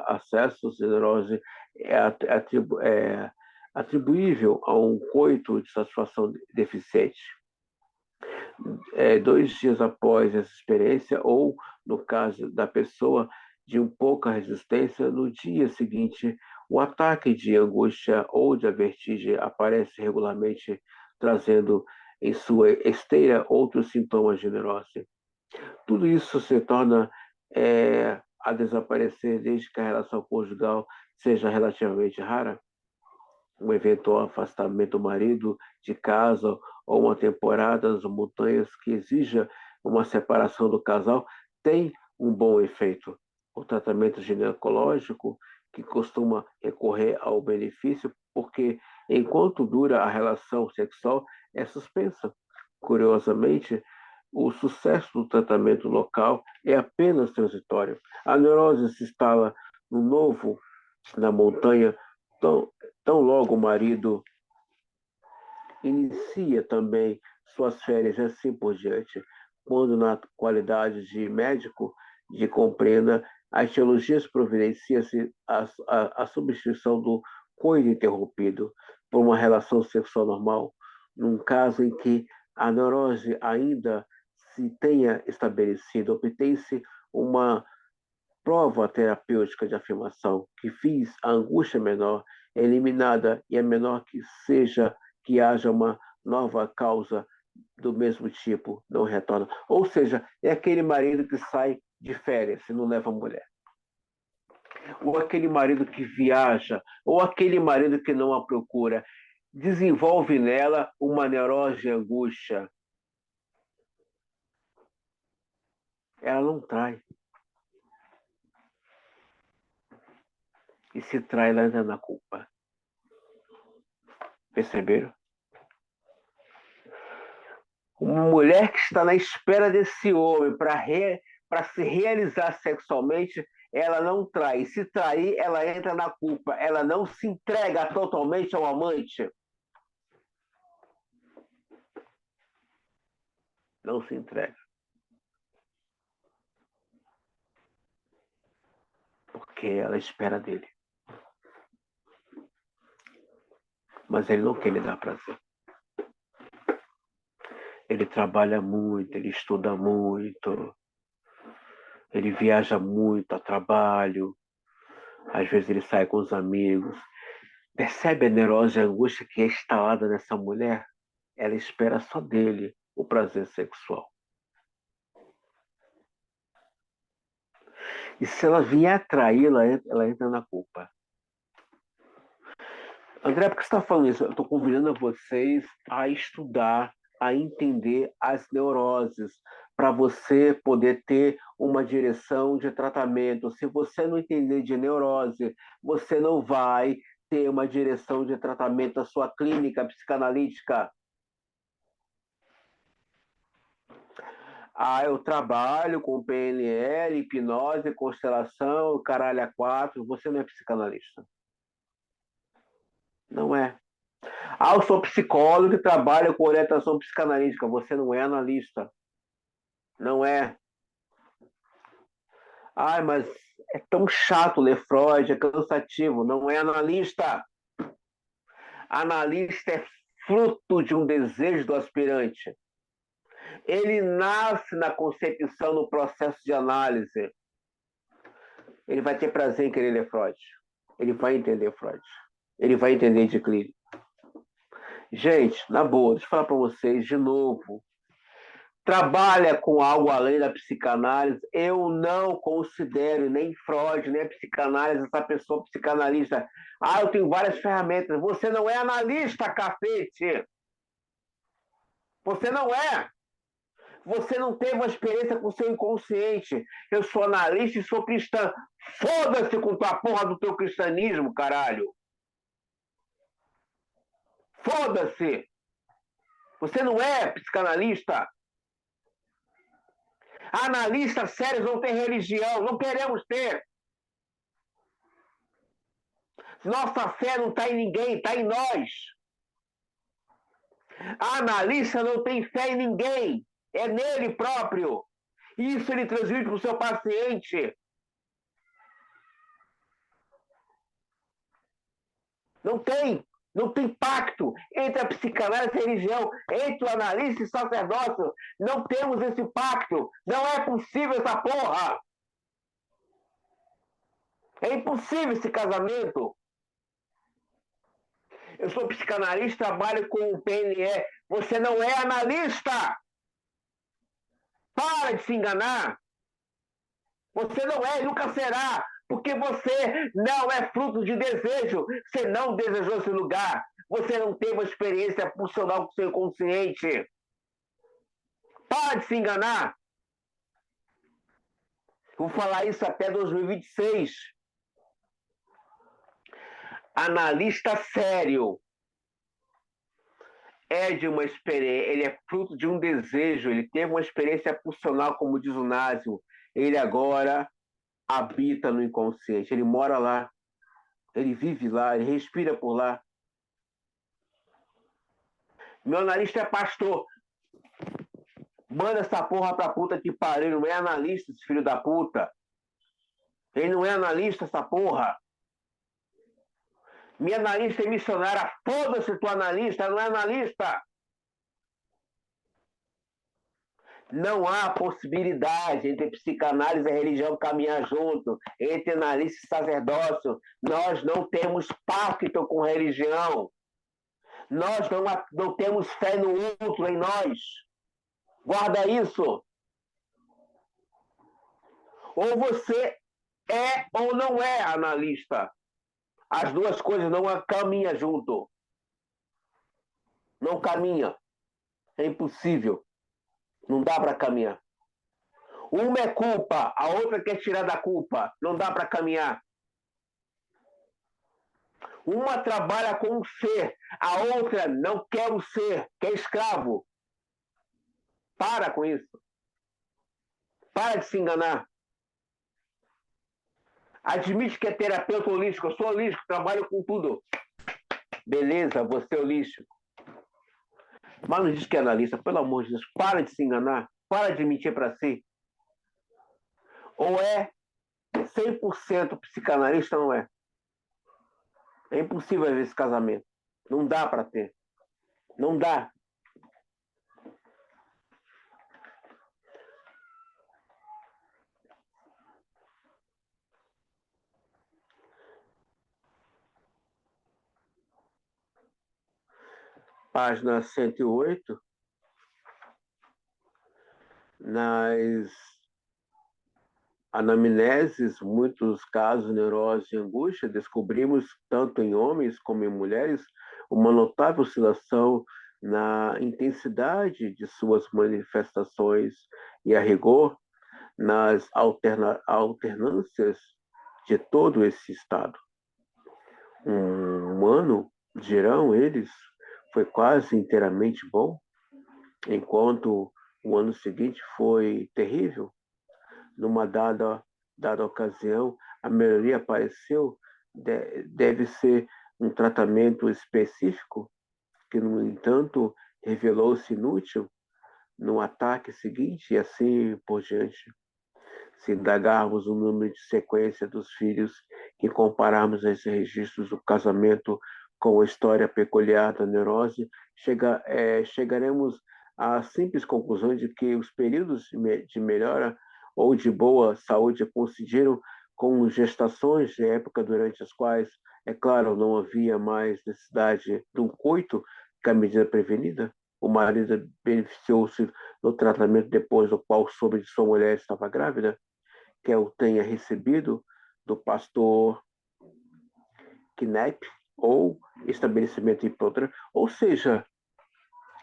A: acessos de neurose é atribuível a um coito de satisfação deficiente. 2 dias após essa experiência, ou, no caso da pessoa de pouca resistência, no dia seguinte, o ataque de angústia ou de vertigem aparece regularmente, trazendo em sua esteira outros sintomas de neurose. Tudo isso se torna a desaparecer desde que a relação conjugal seja relativamente rara. Um eventual afastamento do marido de casa ou uma temporada nas montanhas que exija uma separação do casal tem um bom efeito. O tratamento ginecológico, que costuma recorrer ao benefício, porque enquanto dura a relação sexual, é suspensa. Curiosamente, o sucesso do tratamento local é apenas transitório. A neurose se instala no novo, na montanha, tão logo o marido inicia também suas férias e assim por diante, quando na qualidade de médico de compreenda, as teologias providencia-se a substituição do coito interrompido por uma relação sexual normal, num caso em que a neurose ainda se tenha estabelecido, obtém-se uma prova terapêutica de afirmação que fiz a angústia menor, eliminada e é menor que seja que haja uma nova causa do mesmo tipo, não retorna. Ou seja, é aquele marido que sai de férias e não leva a mulher. Ou aquele marido que viaja, ou aquele marido que não a procura. Desenvolve nela uma neurose de angústia. Ela não trai. E se trai, ela anda na culpa. Perceberam? Uma mulher que está na espera desse homem para se realizar sexualmente, ela não trai. E se trair, ela entra na culpa. Ela não se entrega totalmente ao amante. Não se entrega. Porque ela espera dele. Mas ele não quer lhe dar prazer. Ele trabalha muito, ele estuda muito, ele viaja muito a trabalho, às vezes ele sai com os amigos. Percebe a neurose e a angústia que é instalada nessa mulher? Ela espera só dele o prazer sexual. E se ela vier atraí-la, ela entra na culpa. André, por que você está falando isso? Eu estou convidando vocês a estudar, a entender as neuroses, para você poder ter uma direção de tratamento. Se você não entender de neurose, você não vai ter uma direção de tratamento da sua clínica psicanalítica. Ah, eu trabalho com PNL, hipnose, constelação, caralho a quatro. Você não é psicanalista. Não é. Ah, eu sou psicólogo e trabalho com orientação psicanalítica. Você não é analista. Não é. Ah, mas é tão chato ler Freud, é cansativo. Não é analista. Analista é fruto de um desejo do aspirante. Ele nasce na concepção, no processo de análise. Ele vai ter prazer em querer ler Freud. Ele vai entender Freud. Ele vai entender de clínica. Gente, na boa, deixa eu falar para vocês de novo. Trabalha com algo além da psicanálise. Eu não considero nem Freud, nem a psicanálise essa pessoa psicanalista. Ah, eu tenho várias ferramentas. Você não é analista, cacete! Você não é! Você não teve uma experiência com o seu inconsciente. Eu sou analista e sou cristã. Foda-se com a porra do teu cristianismo, caralho! Foda-se! Você não é psicanalista. Analistas sérios não têm religião, não queremos ter. Nossa fé não está em ninguém, está em nós. Analista não tem fé em ninguém, é nele próprio. Isso ele transmite para o seu paciente. Não tem pacto entre a psicanálise e a religião, entre o analista e o sacerdócio. Não temos esse pacto. Não é possível essa porra. É impossível esse casamento. Eu sou psicanalista, trabalho com o PNE. Você não é analista. Para de se enganar. Você não é e nunca será. Porque você não é fruto de desejo. Você não desejou esse lugar. Você não teve uma experiência funcional com o seu inconsciente. Para de se enganar. Vou falar isso até 2026. Analista sério é de uma experiência, ele é fruto de um desejo, ele teve uma experiência pulsional, como diz o Násio. Ele agora habita no inconsciente, ele mora lá, ele vive lá, ele respira por lá. Meu analista é pastor. Manda essa porra pra puta que pariu, ele não é analista, esse filho da puta. Ele não é analista, essa porra. Minha analista é missionária. Foda-se tua analista, não é analista. Não há possibilidade entre psicanálise e religião caminhar junto, entre analista e sacerdócio. Nós não temos pacto com religião. Nós não temos fé no outro em nós. Guarda isso. Ou você é ou não é analista. As duas coisas não caminham junto. Não caminha. É impossível. Não dá para caminhar. Uma é culpa, a outra quer tirar da culpa. Não dá para caminhar. Uma trabalha com o ser, a outra não quer o ser, quer escravo. Para com isso. Para de se enganar. Admite que é terapeuta holístico. Eu sou holístico, trabalho com tudo. Beleza, você é holístico. Mas não diz que é analista. Pelo amor de Deus, para de se enganar. Para de mentir para si. Ou é 100% psicanalista ou não é. É impossível haver esse casamento. Não dá para ter. Não dá. Página 108. Nas anamneses, muitos casos de neurose e angústia, descobrimos, tanto em homens como em mulheres, uma notável oscilação na intensidade de suas manifestações e, a rigor, nas alternâncias de todo esse estado. Um ano, dirão eles, foi quase inteiramente bom, enquanto o ano seguinte foi terrível. Numa dada ocasião, a melhoria apareceu, deve ser um tratamento específico, que, no entanto, revelou-se inútil no ataque seguinte e assim por diante. Se indagarmos o número de sequência dos filhos e compararmos esses registros do casamento com a história peculiar da neurose, chegaremos à simples conclusão de que os períodos de melhora ou de boa saúde coincidiram com gestações de época durante as quais, é claro, não havia mais necessidade de um coito que a medida prevenida. O marido beneficiou-se do tratamento depois do qual soube de sua mulher estava grávida, que eu tenha recebido do pastor Knapp ou estabelecimento hipócrita, ou seja,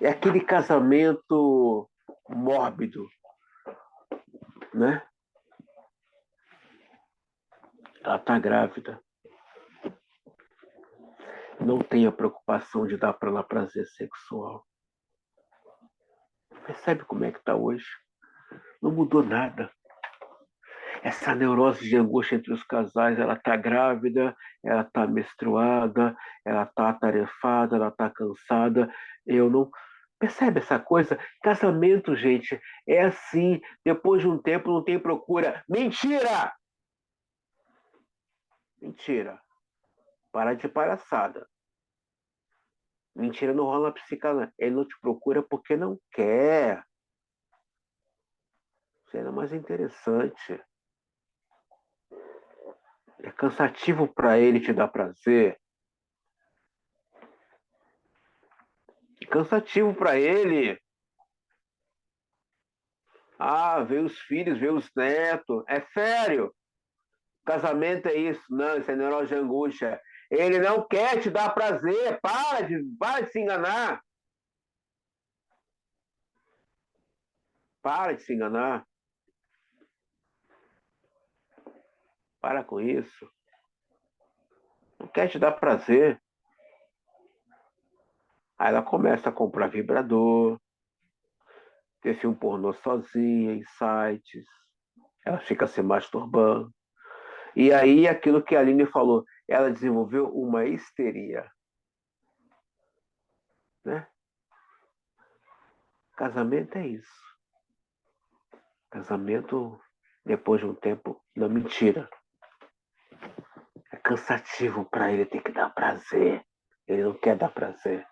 A: é aquele casamento mórbido, né? Ela está grávida. Não tenha preocupação de dar para ela prazer sexual. Percebe como é que está hoje? Não mudou nada. Essa neurose de angústia entre os casais, ela está grávida, ela está menstruada, ela está atarefada, ela está cansada. Eu não. Percebe essa coisa? Casamento, gente, é assim. Depois de um tempo não tem procura. Mentira! Mentira. Para de palhaçada. Mentira não rola na psicanálise. Ele não te procura porque não quer. Isso é mais interessante. É cansativo para ele te dar prazer. É cansativo para ele. Ah, ver os filhos, ver os netos. É sério. Casamento é isso. Não, isso é neurose de angústia. Ele não quer te dar prazer. Para de se enganar. Para de se enganar. Para com isso. Não quer te dar prazer. Aí ela começa a comprar vibrador, ver filme pornô sozinha, em sites. Ela fica se masturbando. E aí, aquilo que a Aline falou, ela desenvolveu uma histeria. Né? Casamento é isso. Casamento, depois de um tempo, não, mentira. É cansativo para ele ter que dar prazer. Ele não quer dar prazer.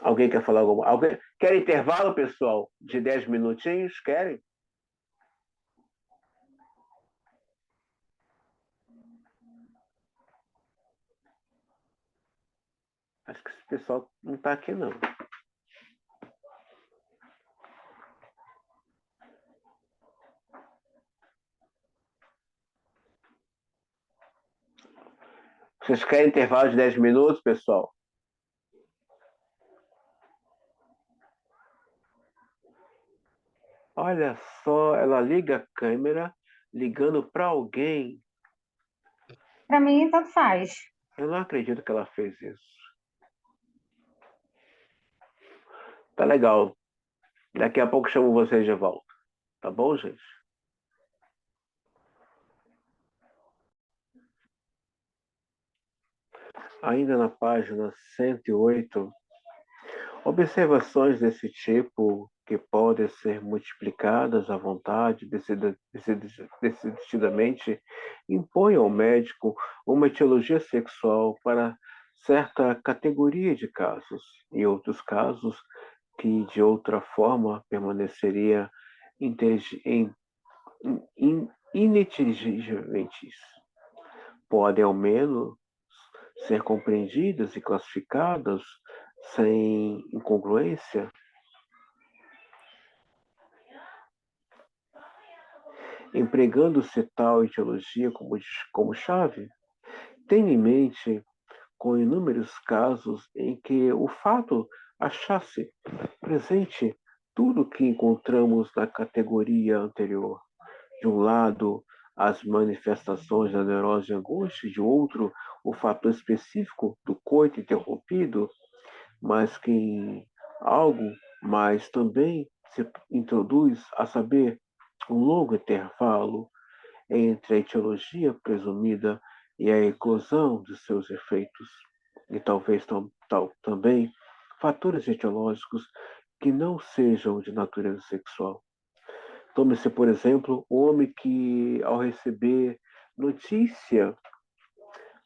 A: Alguém quer falar alguma coisa? Alguém quer intervalo, pessoal? De 10 minutinhos? Querem? Acho que esse pessoal não está aqui, não. Vocês querem intervalo de 10 minutos, pessoal? Olha só, ela liga a câmera ligando para alguém.
B: Para mim, tanto faz.
A: Eu não acredito que ela fez isso. Tá legal. Daqui a pouco chamo vocês de volta. Tá bom, gente? Ainda na página 108, observações desse tipo, que podem ser multiplicadas à vontade, decididamente, impõem ao médico uma etiologia sexual para certa categoria de casos, e outros casos que, de outra forma, permaneceria ininteligíveis. Podem, ao menos, ser compreendidas e classificadas sem incongruência, empregando-se tal etiologia como chave. Tenha em mente com inúmeros casos em que o fato achasse presente tudo o que encontramos na categoria anterior. De um lado, as manifestações da neurose de angústia, de outro, o fator específico do coito interrompido, mas que em algo mais também se introduz, a saber, um longo intervalo entre a etiologia presumida e a eclosão de seus efeitos, e talvez também fatores etiológicos que não sejam de natureza sexual. Tome-se, por exemplo, o homem que, ao receber notícia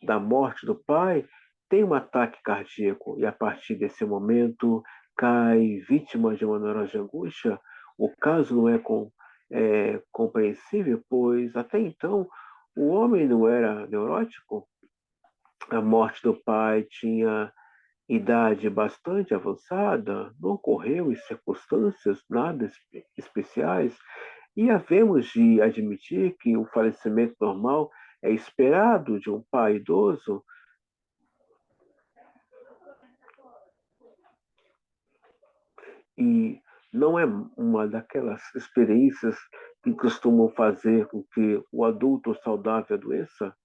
A: da morte do pai, tem um ataque cardíaco e, a partir desse momento, cai vítima de uma neurose de angústia. O caso não é compreensível, pois até então o homem não era neurótico. A morte do pai tinha idade bastante avançada, não ocorreu em circunstâncias nada especiais, e havemos de admitir que o falecimento normal é esperado de um pai idoso. E não é uma daquelas experiências que costumam fazer com que o adulto saudável adoeça.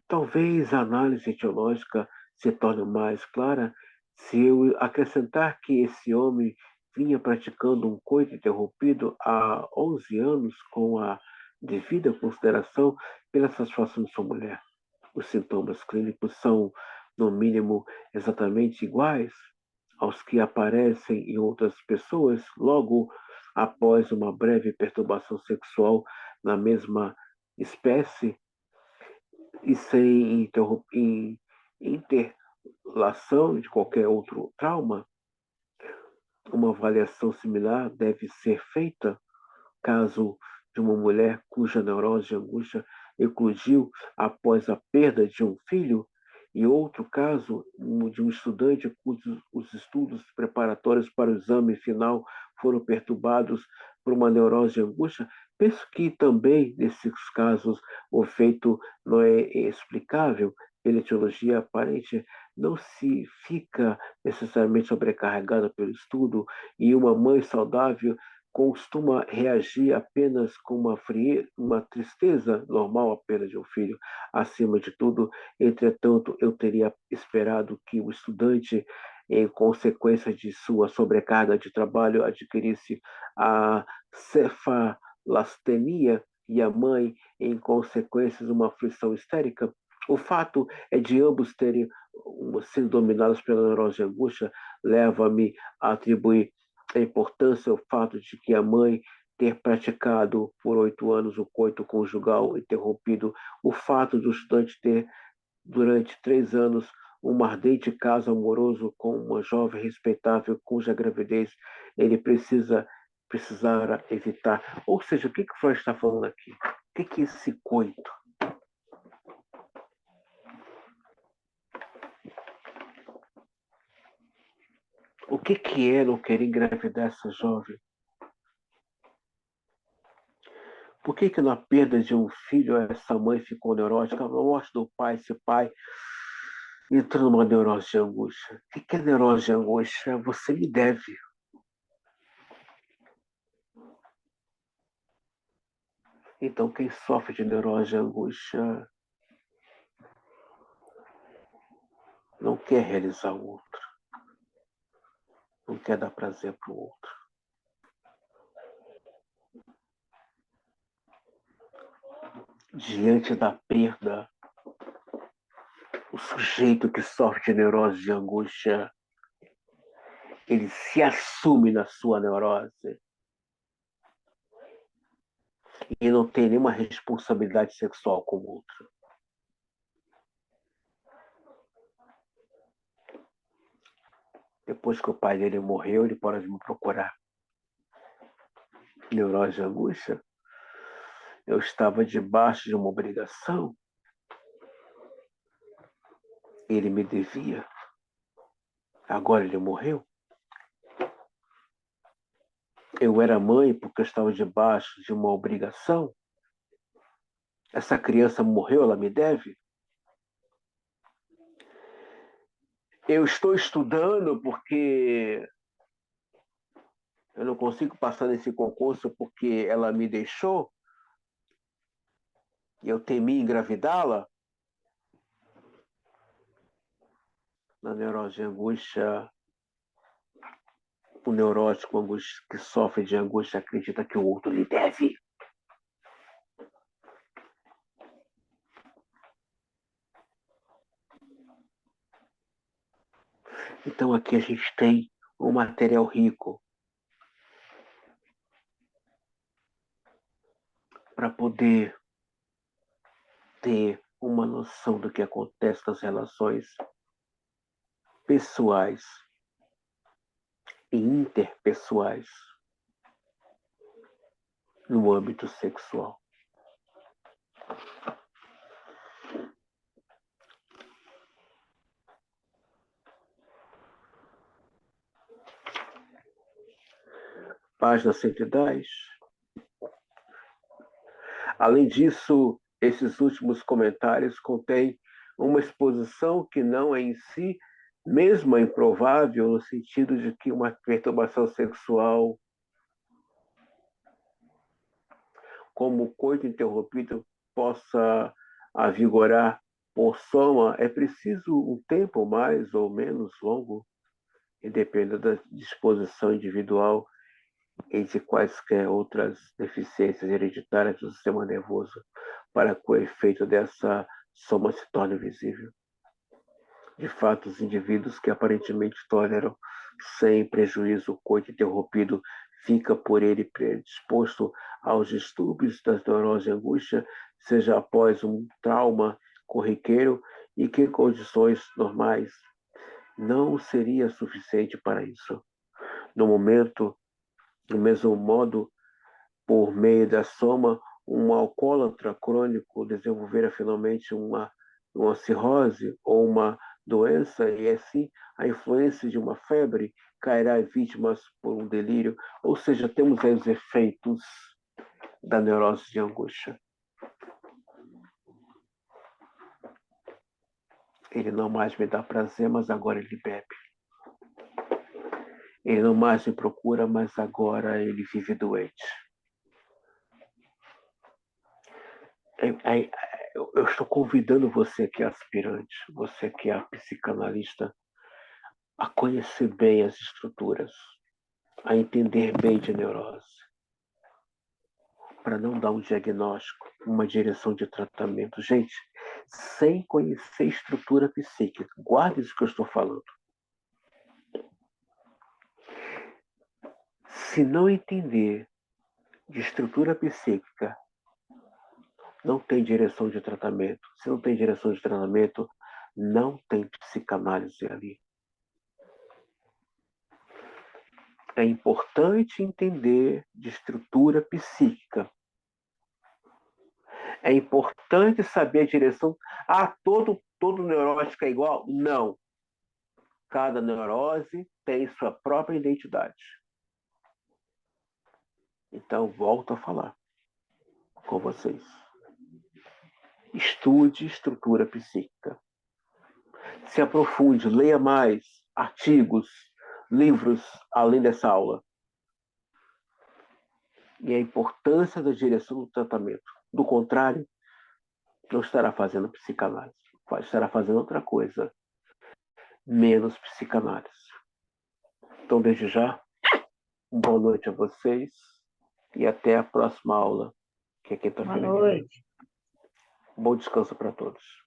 A: Talvez a análise etiológica se torne mais clara se eu acrescentar que esse homem vinha praticando um coito interrompido há 11 anos com a devida consideração pela satisfação de sua mulher. Os sintomas clínicos são, no mínimo, exatamente iguais aos que aparecem em outras pessoas logo após uma breve perturbação sexual na mesma espécie e sem interlação de qualquer outro trauma. Uma avaliação similar deve ser feita caso de uma mulher cuja neurose de angústia eclodiu após a perda de um filho, e outro caso de um estudante cujos os estudos preparatórios para o exame final foram perturbados por uma neurose de angústia. Penso que também, nesses casos, o efeito não é explicável pela etiologia aparente, não se fica necessariamente sobrecarregada pelo estudo, e uma mãe saudável costuma reagir apenas com uma tristeza normal à perda de um filho. Acima de tudo, entretanto, eu teria esperado que o estudante, em consequência de sua sobrecarga de trabalho, adquirisse a cefalastenia e a mãe, em consequência de uma aflição histérica. O fato é de ambos terem sido dominados pela neurose de angústia, leva-me a atribuir a importância ao fato de que a mãe ter praticado por 8 anos o coito conjugal interrompido, o fato do estudante ter, durante 3 anos, um ardente caso amoroso com uma jovem respeitável cuja gravidez ele precisara evitar. Ou seja, o que Freud está falando aqui? O que é esse coito? O que é não querer engravidar essa jovem? Por que na perda de um filho essa mãe ficou neurótica? A morte do pai, esse pai entrou numa neurose de angústia. O que é neurose de angústia? Você me deve. Então, quem sofre de neurose de angústia não quer realizar o outro. Não quer dar prazer para o outro. Diante da perda, o sujeito que sofre de neurose de angústia, ele se assume na sua neurose e não tem nenhuma responsabilidade sexual com o outro. Depois que o pai dele morreu, ele pode me procurar. Neurose de angústia? Eu estava debaixo de uma obrigação. Ele me devia. Agora ele morreu. Eu era mãe porque eu estava debaixo de uma obrigação. Essa criança morreu, ela me deve. Eu estou estudando porque eu não consigo passar nesse concurso porque ela me deixou. E eu temi engravidá-la. Na neurose de angústia, o neurótico que sofre de angústia acredita que o outro lhe deve. Então aqui a gente tem um material rico para poder ter uma noção do que acontece nas relações pessoais e interpessoais no âmbito sexual. Página 110. Além disso, esses últimos comentários contêm uma exposição que não é em si mesma improvável, no sentido de que uma perturbação sexual, como o coito interrompido, possa avigorar por soma, é preciso um tempo mais ou menos longo, e depende da disposição individual e de quaisquer outras deficiências hereditárias do sistema nervoso, para que o efeito dessa soma se torne visível. De fato, os indivíduos que aparentemente toleram sem prejuízo o coito interrompido fica por ele predisposto aos distúrbios das neuroses e angústia, seja após um trauma corriqueiro, e que condições normais não seria suficiente para isso. No momento, do mesmo modo, por meio da soma, um alcoólatra crônico desenvolverá finalmente uma cirrose ou uma doença, e assim a influência de uma febre cairá vítimas por um delírio. Ou seja, temos aí os efeitos da neurose de angústia. Ele não mais me dá prazer, mas agora ele bebe. Ele não mais me procura, mas agora ele vive doente. Eu estou convidando você que é aspirante, você que é psicanalista, a conhecer bem as estruturas, a entender bem de neurose, para não dar um diagnóstico, uma direção de tratamento. Gente, sem conhecer estrutura psíquica, guarde isso que eu estou falando. Se não entender de estrutura psíquica, não tem direção de tratamento. Se não tem direção de tratamento, Não tem psicanálise ali. É importante entender de estrutura psíquica. É importante saber a direção. Todo neurótico é igual? Não. Cada neurose tem sua própria identidade. Então, volto a falar com vocês. Estude estrutura psíquica. Se aprofunde, leia mais artigos, livros, além dessa aula. E a importância da direção do tratamento. Do contrário, não estará fazendo psicanálise. Estará fazendo outra coisa, menos psicanálise. Então, desde já, boa noite a vocês e até a próxima aula, que é
B: Boa
A: quinta-feira.
B: noite.
A: Bom descanso para todos.